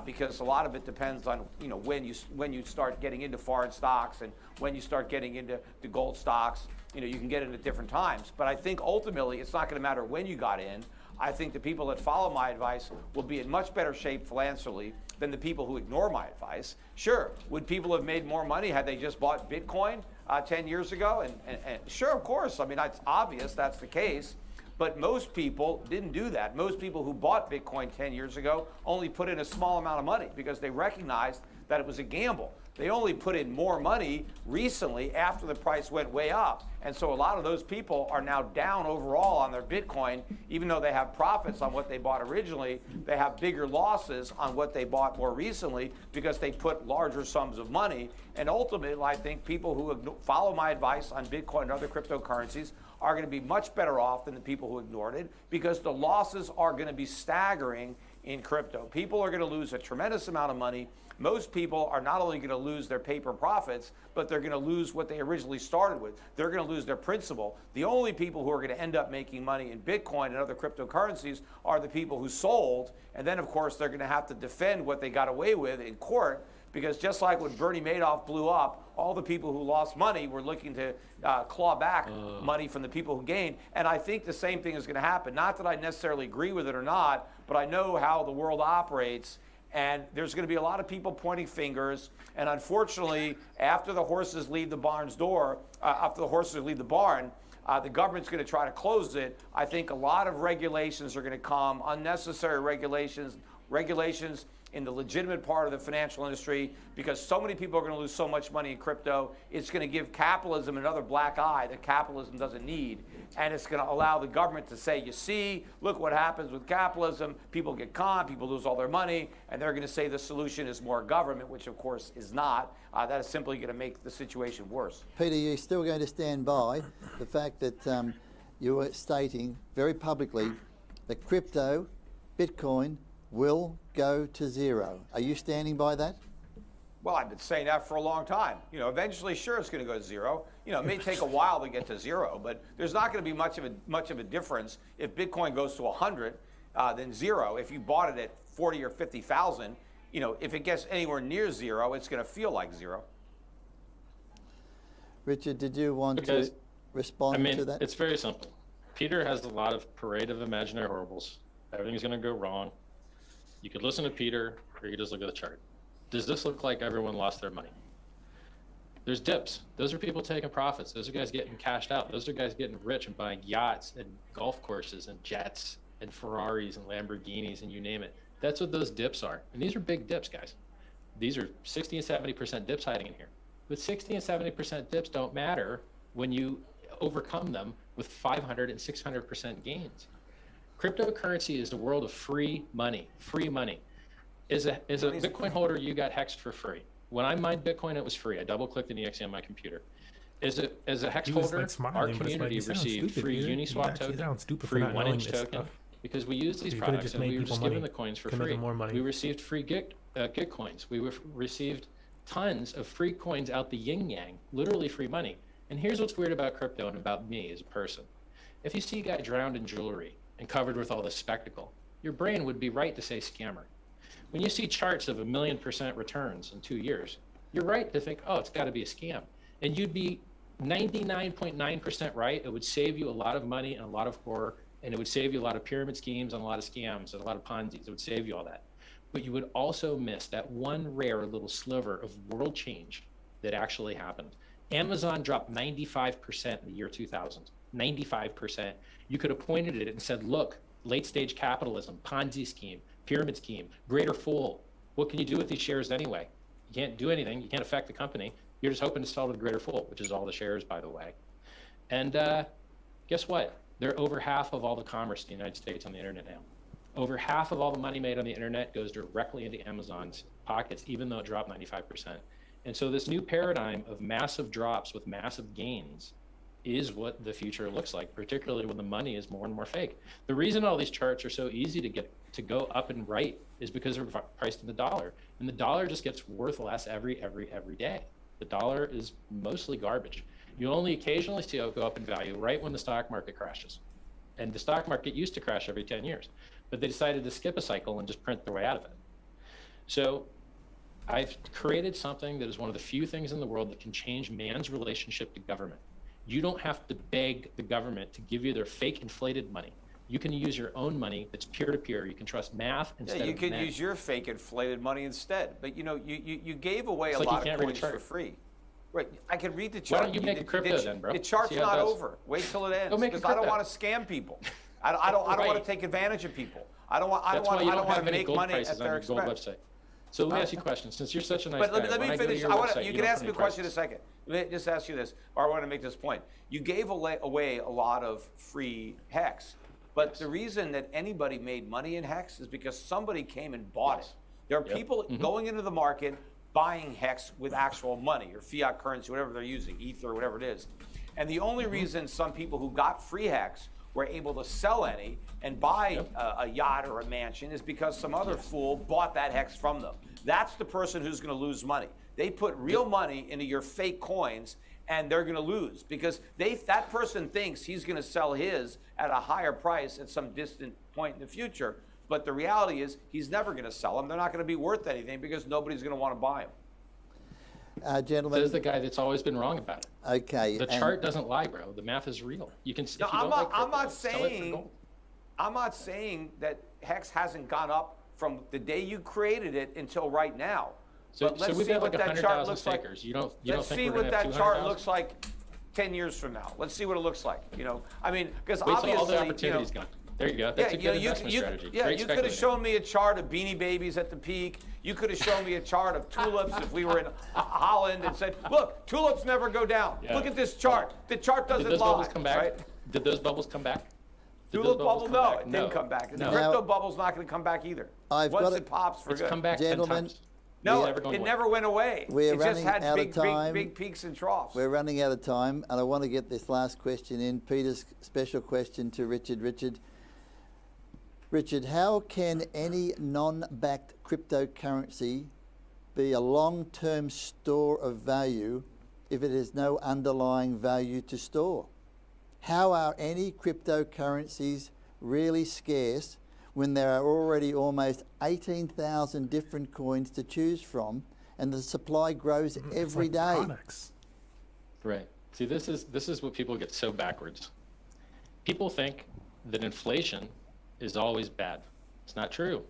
because a lot of it depends on, you know, when you start getting into foreign stocks and when you start getting into the gold stocks, you know, you can get in at different times. But I think ultimately it's not going to matter when you got in. I think the people that follow my advice will be in much better shape financially than the people who ignore my advice. Sure, would people have made more money had they just bought Bitcoin 10 years ago? And sure, of course. I mean, it's obvious that's the case. But most people didn't do that. Most people who bought Bitcoin 10 years ago only put in a small amount of money because they recognized that it was a gamble. They only put in more money recently after the price went way up. And so a lot of those people are now down overall on their Bitcoin, even though they have profits on what they bought originally. They have bigger losses on what they bought more recently because they put larger sums of money. And ultimately, I think people who follow my advice on Bitcoin and other cryptocurrencies are going to be much better off than the people who ignored it, because the losses are going to be staggering in crypto. People are going to lose a tremendous amount of money. Most people are not only going to lose their paper profits, but they're going to lose what they originally started with. They're going to lose their principal. The only people who are going to end up making money in Bitcoin and other cryptocurrencies are the people who sold. And then, of course, they're going to have to defend what they got away with in court, because just like when Bernie Madoff blew up, all the people who lost money were looking to claw back money from the people who gained. And I think the same thing is going to happen. Not that I necessarily agree with it or not, but I know how the world operates. And there's going to be a lot of people pointing fingers. And unfortunately, after the horses leave the barn's door, after the horses leave the barn, the government's going to try to close it. I think a lot of regulations are going to come, unnecessary regulations in the legitimate part of the financial industry, because so many people are going to lose so much money in crypto. It's going to give capitalism another black eye that capitalism doesn't need. And it's going to allow the government to say, you see, look what happens with capitalism. People get conned, people lose all their money, and they're going to say the solution is more government, which of course is not. That is simply going to make the situation worse. Peter, you're still going to stand by the fact that you were stating very publicly that crypto, Bitcoin, will go to zero. Are you standing by that? Well, I've been saying that for a long time. You know, eventually, sure, it's going to go to zero. You know, it may take a while to get to zero, but there's not going to be much of a difference if Bitcoin goes to 100 than zero. If you bought it at 40 or 50,000, you know, if it gets anywhere near zero, it's going to feel like zero. Richard, did you want to respond to that? It's very simple. Peter has a lot of parade of imaginary horribles. Everything's going to go wrong. You could listen to Peter, or you could just look at the chart. Does this look like everyone lost their money? There's dips. Those are people taking profits. Those are guys getting cashed out. Those are guys getting rich and buying yachts and golf courses and jets and Ferraris and Lamborghinis and you name it. That's what those dips are. And these are big dips, guys. These are 60 and 70% dips hiding in here. But 60 and 70% dips don't matter when you overcome them with 500 and 600% gains. Cryptocurrency is the world of free money. Free money. As a Bitcoin holder, you got hexed for free. When I mined Bitcoin, it was free. I double-clicked an EXE on my computer. As a hex holder, our community received free Uniswap token, free 1inch token, because we use these products and we were just given the coins for free. We received free Git coins. We received tons of free coins out the yin-yang, literally free money. And here's what's weird about crypto and about me as a person. If you see a guy drowned in jewelry and covered with all this spectacle, your brain would be right to say scammer. When you see charts of 1,000,000% returns in 2 years, you're right to think, oh, it's got to be a scam. And you'd be 99.9% right. It would save you a lot of money and a lot of horror, and it would save you a lot of pyramid schemes and a lot of scams and a lot of Ponzi's. It would save you all that. But you would also miss that one rare little sliver of world change that actually happened. Amazon dropped 95% in the year 2000. 95%. You could have pointed at it and said, look, late stage capitalism, Ponzi scheme, pyramid scheme, greater fool. What can you do with these shares anyway? You can't do anything. You can't affect the company. You're just hoping to sell to the greater fool, which is all the shares, by the way. And guess what? They're over half of all the commerce in the United States on the internet now. Over half of all the money made on the internet goes directly into Amazon's pockets, even though it dropped 95%. And so this new paradigm of massive drops with massive gains is what the future looks like, particularly when the money is more and more fake. The reason all these charts are so easy to go up and right is because they're priced in the dollar. And the dollar just gets worth less every day. The dollar is mostly garbage. You only occasionally see it go up in value right when the stock market crashes. And the stock market used to crash every 10 years, but they decided to skip a cycle and just print their way out of it. So I've created something that is one of the few things in the world that can change man's relationship to government. You don't have to beg the government to give you their fake inflated money. You can use your own money that's peer-to-peer. You can trust math instead of you can use your fake inflated money instead. But you know, you gave away a lot of coins for free. Right, I can read the chart. Why don't you make a crypto then, bro? The chart's not over. Wait till it ends, because I don't want to scam people. I don't want to take advantage of people. I don't want to make money at their expense. So let me ask you a question. Since you're such a nice But guy, let when me I go to finish. your I want website, you you can don't ask put me a any question in a prices. second. Let me just ask you this, or I want to make this point. You gave away a lot of free hex, but Yes. the reason that anybody made money in hex is because somebody came and bought Yes. it. There are Yep. people going into the market buying hex with actual money or fiat currency, whatever they're using, ether, whatever it is. And the only reason some people who got free hex were able to sell any and buy a yacht or a mansion is because some other fool bought that hex from them. That's the person who's going to lose money. They put real money into your fake coins and they're going to lose because that person thinks he's going to sell his at a higher price at some distant point in the future. But the reality is he's never going to sell them. They're not going to be worth anything because nobody's going to want to buy them. Gentlemen. Says the guy that's always been wrong about it. Okay. The chart doesn't lie, bro. The math is real. You can. No, If you I'm don't not. like crypto, I'm not sell it for saying. gold. I'm not saying that hex hasn't gone up from the day you created it until right now. So, But let's we've see got what like that chart 100,000 looks like. stakers. You don't Let's think see we're what gonna have that chart 200,000? looks like 10 years from now. Let's see what it looks like. You know, I mean, because Wait till obviously, all the opportunities gone. There you go. That's a good investment strategy. Yeah, Great you could have speculating. shown me a chart of Beanie Babies at the peak. You could have shown me a chart of tulips if we were in Holland and said, look, tulips never go down. Yeah. Look at this chart. The chart doesn't Did those lie. bubbles come back? Right? Did those bubbles come back? Did Tulip those bubbles bubble, come no, back? it didn't come back. The No. crypto Now- bubble's not going to come back either. I've Once got it it- pops, we're It's good. come back 10 Gentlemen, times. No, It's never going it away. never went away. We're It just running had out of big, time. big peaks and troughs. We're running out of time, and I want to get this last question in. Peter's special question to Richard. Richard, how can any non-backed cryptocurrency be a long-term store of value if it has no underlying value to store? How are any cryptocurrencies really scarce when there are already almost 18,000 different coins to choose from and the supply grows every day? Products. Right. See, this is what people get so backwards. People think that inflation is always bad. It's not true.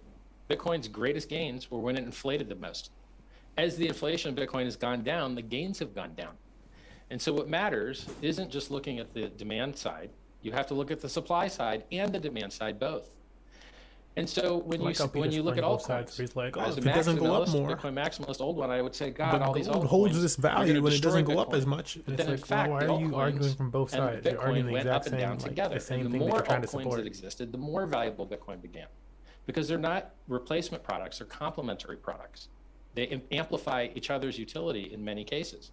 Bitcoin's greatest gains were when it inflated the most. As the inflation of Bitcoin has gone down, the gains have gone down. And so what matters isn't just looking at the demand side. You have to look at the supply side and the demand side both. And so when Like how you Peter's look at playing both sides, altcoins, where he's like, oh, as a if it doesn't go up maximalist, more, Bitcoin maximalist old one, I would say, God, all these gold altcoins holds this are gonna value when it destroy doesn't go up Bitcoin. as much. But And then it's in like, fact, well, why the are you altcoins arguing from both and sides? You're arguing Bitcoin the went exact up and same, down like, together. the same And the thing that more you're trying to altcoins support. that existed, the more valuable Bitcoin began, because they're not replacement products; they're complementary products. They amplify each other's utility in many cases.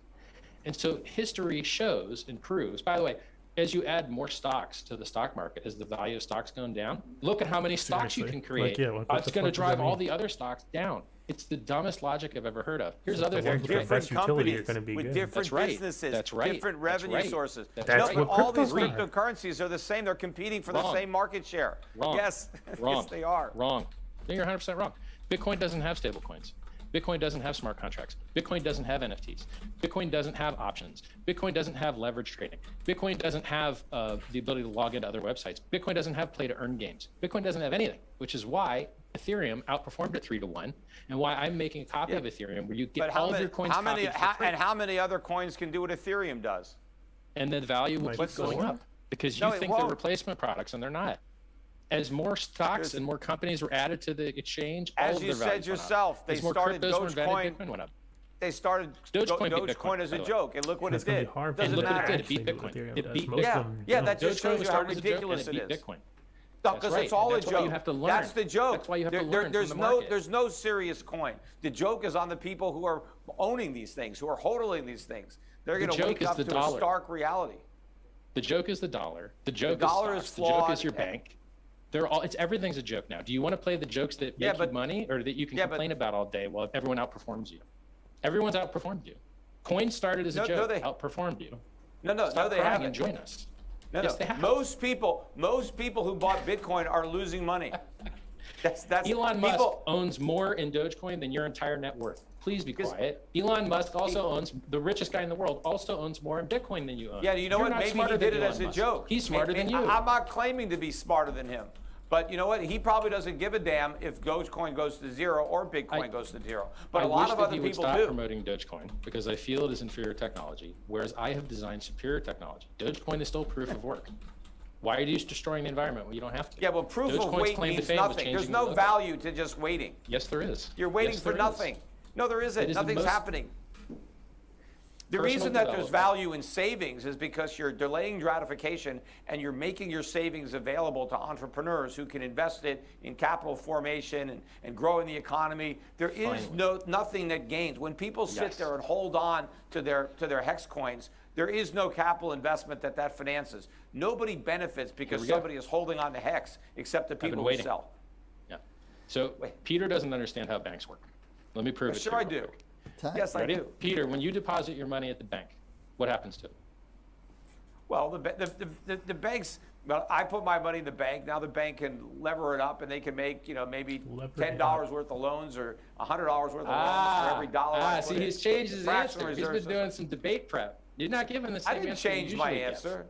And so history shows and proves. By the way, as you add more stocks to the stock market, as the value of stocks going down, look at how many stocks you Seriously. can create. Like, yeah, what It's the going to fuck does drive that all mean? the other stocks down. It's the dumbest logic I've ever heard of. Here's So other the ones things. with Different best utility are companies gonna be with good. different That's right. businesses, That's right. different That's revenue right. sources. That's no, right. but all these That's what cryptocurrencies cryptocurrencies are the same. They're competing for the Wrong. same market share. Wrong. Yes, Wrong. yes, they are. Wrong. No, you're 100% wrong. Bitcoin doesn't have stable coins. Bitcoin doesn't have smart contracts. Bitcoin doesn't have NFTs. Bitcoin doesn't have options. Bitcoin doesn't have leverage trading. Bitcoin doesn't have the ability to log into other websites. Bitcoin doesn't have play to earn games. Bitcoin doesn't have anything, which is why Ethereum outperformed it 3-1, and why I'm making a copy of Ethereum where you get But all of your coins copied for free. and how many other coins can do what Ethereum does? And the value will Like keep going four? up because No, you it think they're won't. replacement products, and they're not. As more stocks and more companies were added to the exchange, all As of you their said values went up. yourself, they As more started cryptos were invented, Dogecoin. Bitcoin went up. They started Dogecoin beat Dogecoin Bitcoin, as by a the way. joke, and look what It's it gonna be did. hard for Doesn't them to look what it matter. did. It beat actually do Bitcoin. what Ethereum It does. beat Most of Yeah, them yeah, don't. that just Dogecoin shows you how started as a joke, and ridiculous it it beat is. Bitcoin. No, That's because right, it's all and a that's why joke. you have to learn. That's the joke. That's why you have to learn there's from the no market. there's no serious coin. The joke is on the people who are owning these things, who are hodling these things. They're The going to joke wake is up the to a dollar. stark reality. The joke is the dollar. The joke dollar is is stocks. The joke flawed, is your bank. They're all. It's everything's a joke now. Do you want to play the jokes that Yeah, make but- you money, or that you can yeah, but- complain about all day while everyone outperforms you? Everyone's outperformed you. Coins started as a No, joke, they- outperformed you. No, Stop they crying haven't. and join us. No, Yes, they have. Most people who bought Bitcoin are losing money. That's Elon Musk people. owns more in Dogecoin than your entire net worth. Please be quiet. Elon Musk also owns, the richest guy in the world, also owns more in Bitcoin than you own. Yeah, you know You're what? not Maybe smarter he did than it Elon as a Musk. joke. He's smarter than you. I'm not claiming to be smarter than him. But you know what? He probably doesn't give a damn if Dogecoin goes to zero or Bitcoin goes to zero. But I a lot wish of that other he would people stop do. promoting Dogecoin because I feel it is inferior technology, whereas I have designed superior technology. Dogecoin is still proof of work. Why are you destroying the environment when you don't have to? Yeah, well, proof of Dogecoin's wait claim to means fame was nothing. changing There's the no logo. value to just waiting. Yes, there is. You're waiting Yes, for there is. nothing. No, there isn't. It is the Nothing's most happening. The personal reason that there's development. value in savings is because you're delaying gratification and you're making your savings available to entrepreneurs who can invest it in capital formation and growing the economy. There is nothing that gains. When people sit Yes. there and hold on to their hex coins, there is no capital investment that finances. Nobody benefits because we go. somebody is holding on to hex except the been people who waiting. sell. Yeah. So Peter doesn't understand how banks work. Let me prove it to Sure you I real do. quick. Yes, I Ready? do. Peter, when you deposit your money at the bank, what happens to it? Well, the banks. Well, I put my money in the bank. Now the bank can lever it up, and they can make maybe Lever it $10 worth of loans or $100 worth of loans for every dollar. I put see, in. he's changed his Fractional answer. He's reserve been doing system. some debate prep. You're not giving the same I didn't answer you change my usually give. answer.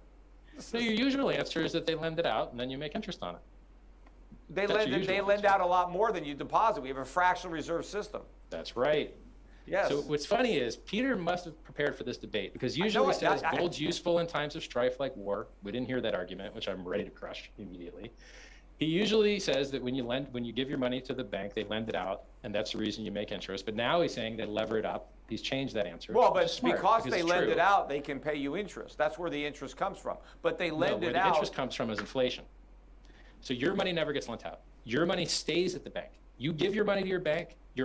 So your usual answer is that they lend it out and then you make interest on it. They That's your lend usual out answer. a lot more than you deposit. We have a fractional reserve system. That's right. Yes. So what's funny is Peter must have prepared for this debate because know usually it. he says I- gold's useful in times of strife like war. We didn't hear that argument, which I'm ready to crush immediately. He usually says that when you give your money to the bank, they lend it out, and that's the reason you make interest. But now he's saying they lever it up. He's changed that answer. Well, which but is smart, because they it's lend true. it out, they can pay you interest. That's where the interest comes from. But they No, lend where it the out. interest comes from is inflation. So your money never gets lent out. Your money stays at the bank. You give your money to your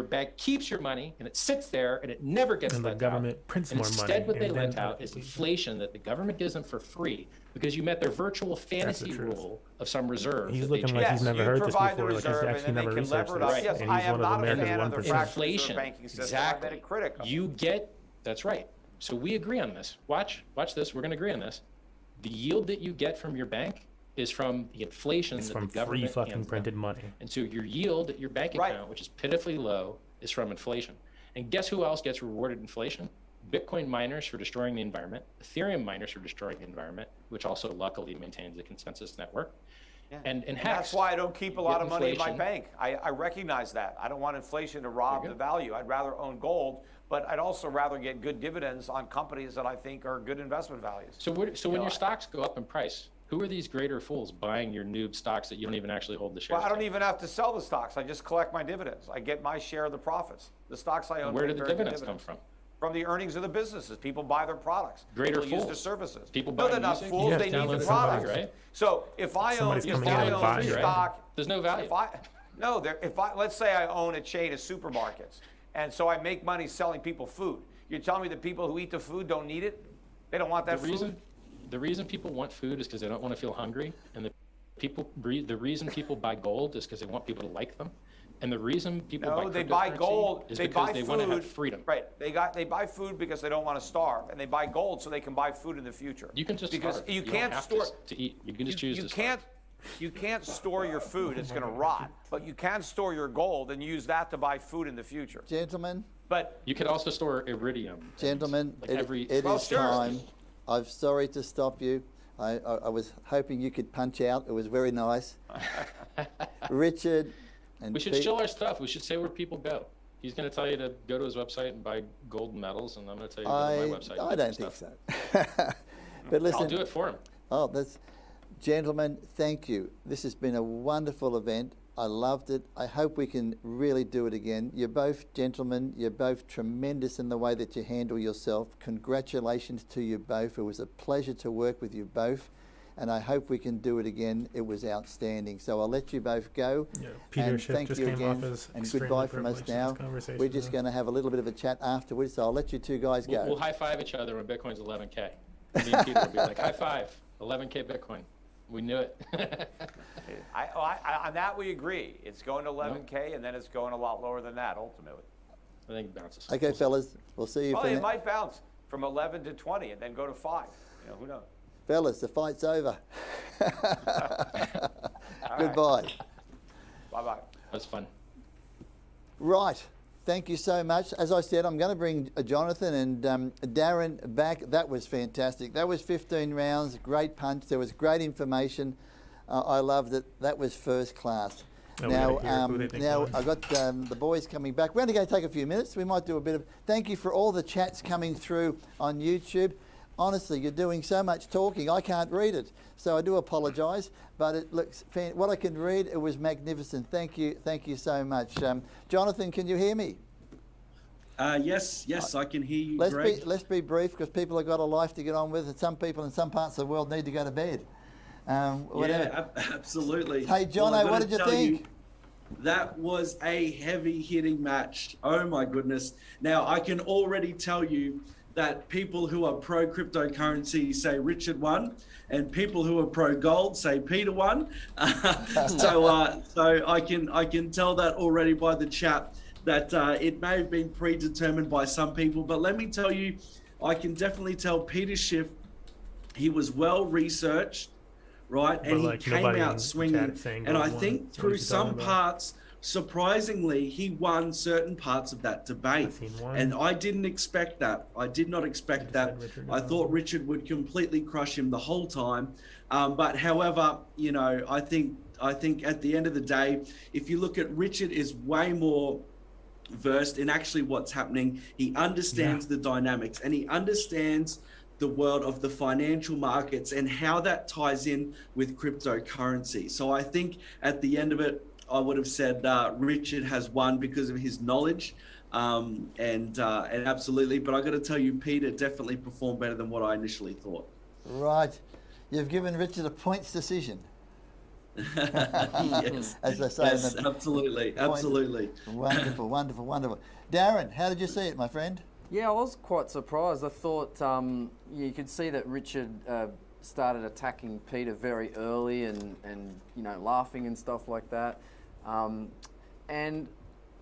bank keeps your money, and it sits there, and it never gets And the lent government out. prints And more money, instead, what they and lent then out is inflation that the government gives them for free because you met their virtual fantasy truth. rule of some reserve. He's that they looking like changed. he's never you heard this provide before. the Like he's reserve, actually and then never they can researched lever it up. this. Yes, And I he's am one of not a America's fan of the 1%. fractional reserve Inflation. banking system. Exactly. I've been a critic of it. You get, that's right. So we agree on this. Watch this. We're going to agree on this. The yield that you get from your bank is from the inflation It's that from the government free fucking hands them. printed money. And so your yield at your bank Right. account, which is pitifully low, is from inflation. And guess who else gets rewarded inflation? Bitcoin miners for destroying the environment, Ethereum miners for destroying the environment, which also luckily maintains the consensus network. And And Hex. that's why I don't keep a lot get of money in my inflation. bank. I recognize that. I don't want inflation to rob There you the go. value. I'd rather own gold, but I'd also rather get good dividends on companies that I think are good investment values. So when your stocks go up in price, who are these greater fools buying your noob stocks that you don't even actually hold the shares? Well, I don't to? even have to sell the stocks. I just collect my dividends. I get my share of the profits. The stocks I own. Where pay do the very good dividends come from? From the earnings of the businesses. People buy their products. Greater People use their fools. services. People no, buy they're not music. fools. Yeah, They need download the it from products. somebody, right? So if I own, Somebody's if coming I in and own buying it, right? stock, There's no value. Let's say I own a chain of supermarkets, and so I make money selling people food. You're telling me the people who eat the food don't need it? They don't want that food? The reason people want food is because they don't want to feel hungry, and the reason people buy gold is because they want people to like them, and the reason people No, buy they buy cryptocurrency gold. is They because buy they food. want to have freedom. Right. They buy food because they don't want to starve, and they buy gold so they can buy food in the future. You can just because starve. you don't can't have store. to eat. You can just choose to starve. You can't store your food; it's going to rot. But you can store your gold and use that to buy food in the future. Gentlemen, But You could also store iridium. and gentlemen, like it Well, is sure. time. I'm sorry to stop you. I was hoping you could punch out. It was very nice. Richard and We should Pete, show our stuff. We should say where people go. He's going to tell you to go to his website and buy gold medals, and I'm going to tell you to go to my website. and I get don't some think stuff. so. But listen, I'll do it for him. oh, gentlemen, thank you. This has been a wonderful event. I loved it. I hope we can really do it again. You're both gentlemen. You're both tremendous in the way that you handle yourself. Congratulations to you both. It was a pleasure to work with you both, and I hope we can do it again. It was outstanding. So I'll let you both go. Yeah, Peter and Schiff thank just you came again. off as And extremely goodbye from us privileged in now. this conversation, We're just though. going to have a little bit of a chat afterwards. So I'll let you two guys go. We'll high five each other when Bitcoin's 11K. Me and Peter will be like, high five, 11K Bitcoin. We knew it. on that we agree. It's going to 11K, and then it's going a lot lower than that ultimately. I think it bounces. Okay, fellas, we'll see you Well, for it now. might bounce from 11 to 20, and then go to 5. Who knows? Fellas, the fight's over. Goodbye. Bye-bye. That's fun. Right. Thank you so much. As I said, I'm going to bring Jonathan and Darren back. That was fantastic. That was 15 rounds, great punch. There was great information. I loved it. That was first class. And we Now, gotta hear who they think won. I got the boys coming back. We're only going to take a few minutes. We might do a bit of. Thank you for all the chats coming through on YouTube. honestly, you're doing so much talking, I can't read it. So I do apologise, but it looks, what I can read, it was magnificent. Thank you so much. Jonathan, can you hear me? Yes, I can hear you, Greg. Let's be brief, because people have got a life to get on with, and some people in some parts of the world need to go to bed. Yeah, absolutely. Hey, Jono, Well, what did you think? That was a heavy-hitting match. Oh my goodness. Now, I can already tell you that people who are pro-cryptocurrency say Richard won, and people who are pro-gold say Peter won. So I can tell that already by the chat that it may have been predetermined by some people. But let me tell you, I can definitely tell Peter Schiff, he was well-researched, right? And he came out swinging. And I think through some parts, surprisingly, he won certain parts of that debate. And I didn't expect that. I did not expect that. I thought Richard would completely crush him the whole time. But however, you know, I think at the end of the day, if you look at Richard is way more versed in actually what's happening. He understands the dynamics, and he understands the world of the financial markets and how that ties in with cryptocurrency. So I think at the end of it, I would have said Richard has won because of his knowledge, and absolutely. But I got to tell you, Peter definitely performed better than what I initially thought. Right, you've given Richard a points decision. Yes, as they say. Yes, absolutely. Wonderful. Darren, how did you see it, my friend? Yeah, I was quite surprised. I thought you could see that Richard started attacking Peter very early and you know, laughing and stuff like that. And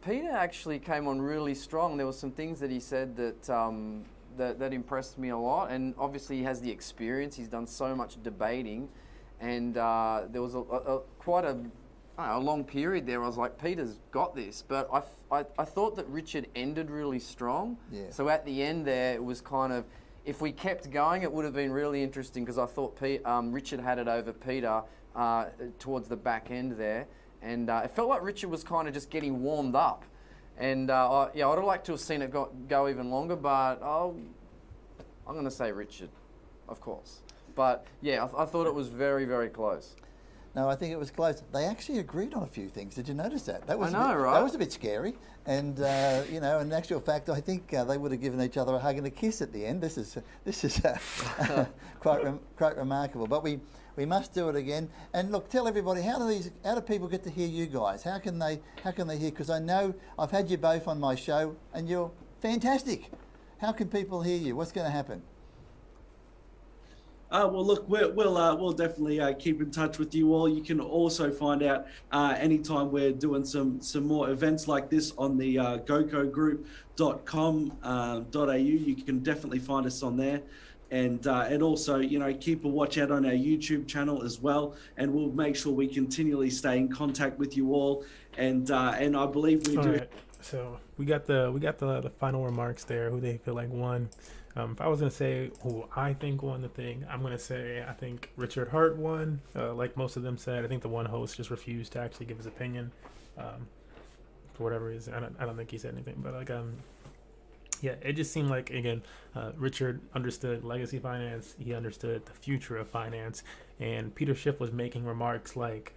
Peter actually came on really strong. There were some things that he said that impressed me a lot. And obviously he has the experience. He's done so much debating. And there was quite a long period there. I was like, Peter's got this. But I thought that Richard ended really strong. Yeah. So at the end there, it was kind of, if we kept going, it would have been really interesting, because I thought Richard had it over Peter towards the back end there. And it felt like Richard was kind of just getting warmed up. And I'd have liked to have seen it go even longer, but I'm going to say Richard, of course. But yeah, I thought it was very, very close. No, I think it was close. They actually agreed on a few things. Did you notice that? That was right? That was a bit scary. And you know, in actual fact, I think they would have given each other a hug and a kiss at the end. This is quite remarkable. But we must do it again. And look, tell everybody, how do people get to hear you guys? How can they hear? Because I know I've had you both on my show, and you're fantastic. How can people hear you? What's going to happen? Well, look, we'll definitely keep in touch with you all. You can also find out anytime we're doing some more events like this on the gocogroup.com.au. You can definitely find us on there, and also, you know, keep a watch out on our YouTube channel as well. And we'll make sure we continually stay in contact with you all. And I believe we do. Right. So we got the final remarks there. Who they feel like won. If I was going to say who I think won the thing, I'm going to say I think Richard Hart won. Like most of them said, I think the one host just refused to actually give his opinion for whatever reason. I don't think he said anything, but like yeah, it just seemed like, again, Richard understood legacy finance. He understood the future of finance, and Peter Schiff was making remarks like,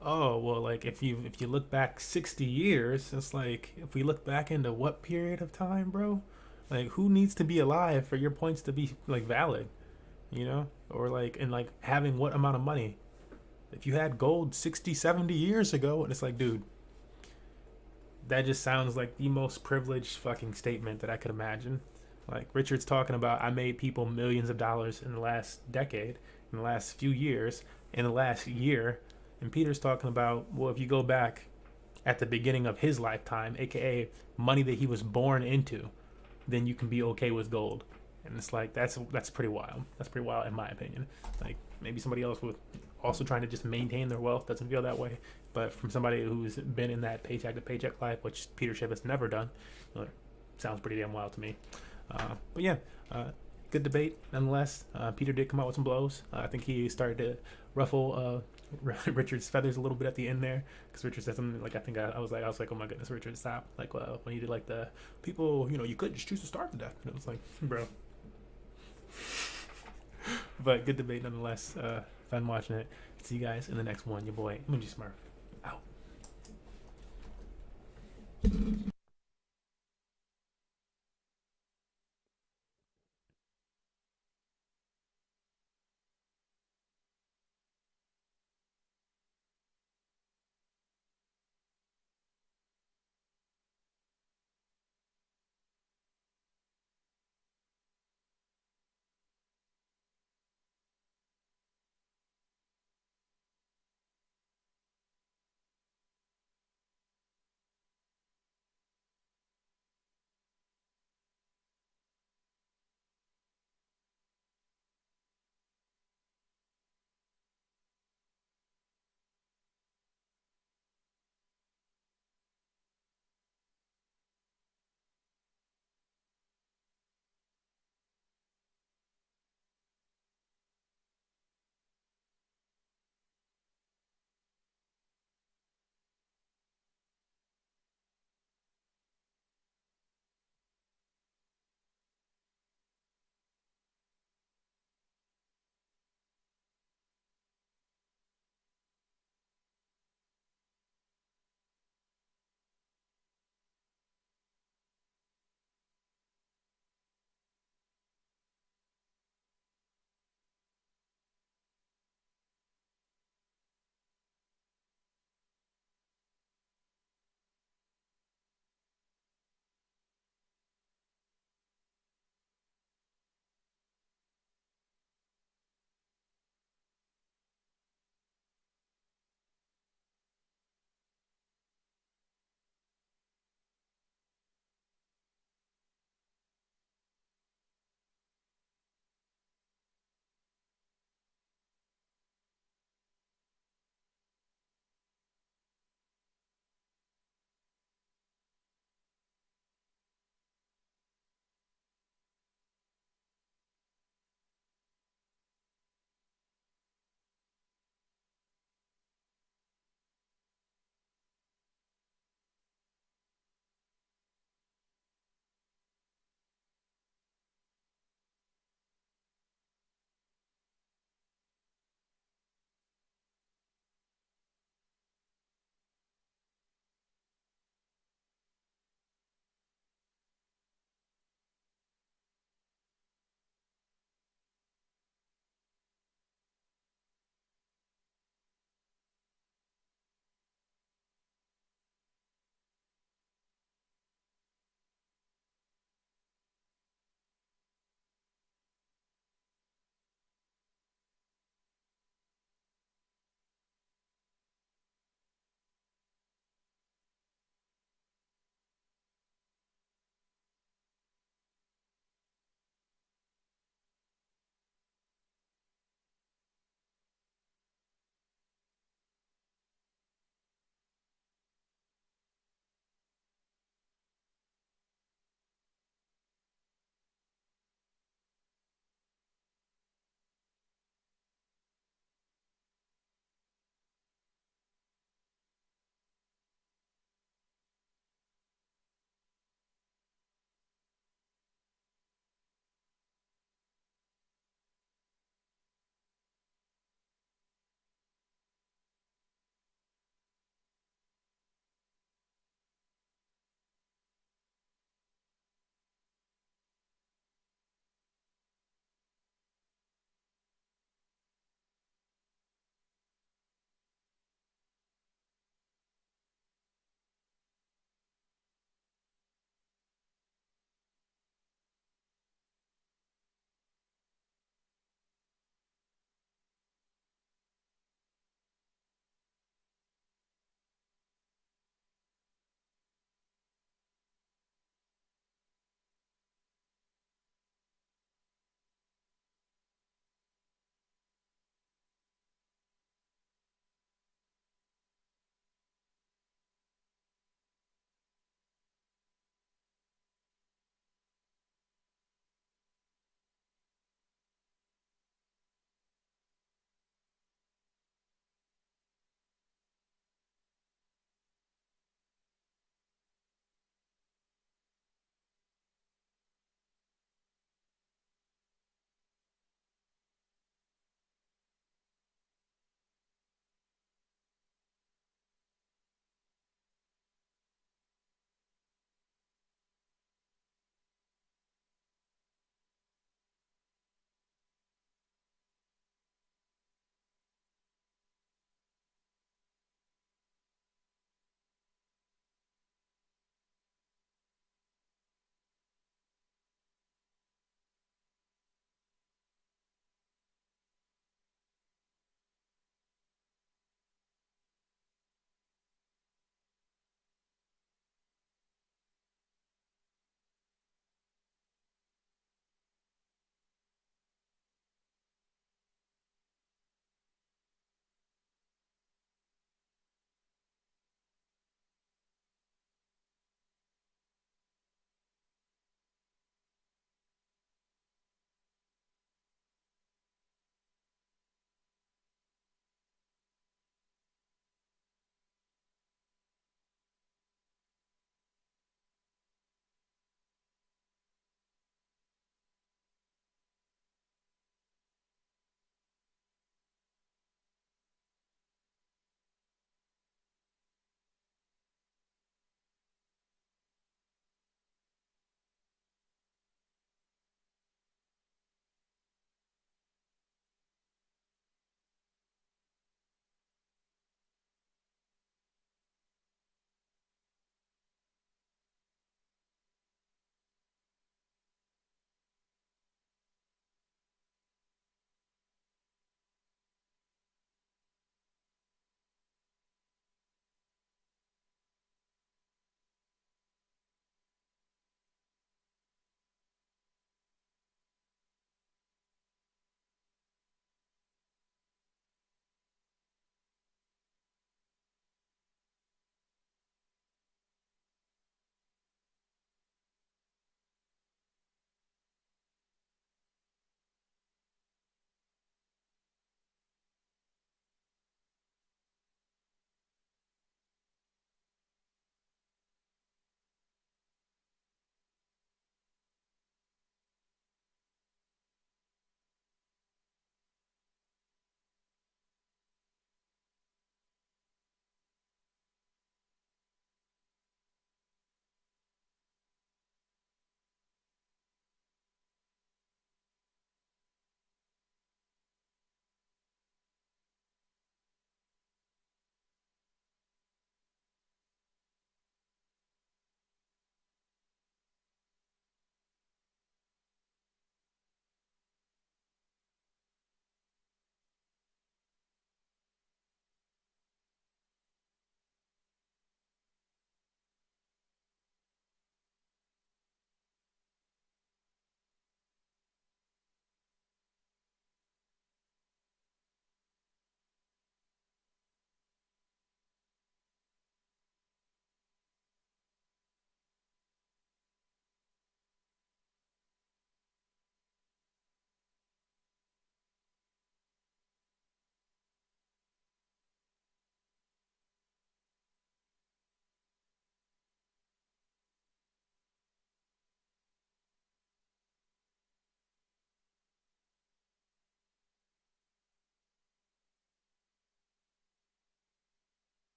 oh, well, like if you look back 60 years, it's like, if we look back into what period of time, bro? Like, who needs to be alive for your points to be like valid, you know? Or like, and like having what amount of money? If you had gold 60, 70 years ago, and it's like, dude, that just sounds like the most privileged fucking statement that I could imagine. Like, Richard's talking about, I made people millions of dollars in the last decade, in the last few years, in the last year. And Peter's talking about, well, if you go back at the beginning of his lifetime, aka money that he was born into, then you can be okay with gold. And it's like, that's pretty wild. That's pretty wild in my opinion. Like, maybe somebody else with also trying to just maintain their wealth doesn't feel that way. But from somebody who's been in that paycheck to paycheck life, which Peter Schiff has never done, sounds pretty damn wild to me. But yeah, good debate nonetheless. Peter did come out with some blows. I think he started to ruffle Richard's feathers a little bit at the end there, because Richard said something like, I was like, oh my goodness, Richard, stop. Like, when he did like the people, you know, you couldn't just choose to starve to death. And it was like, bro, But good debate nonetheless. Fun watching it. See you guys in the next one. Your boy MMG Smurf out.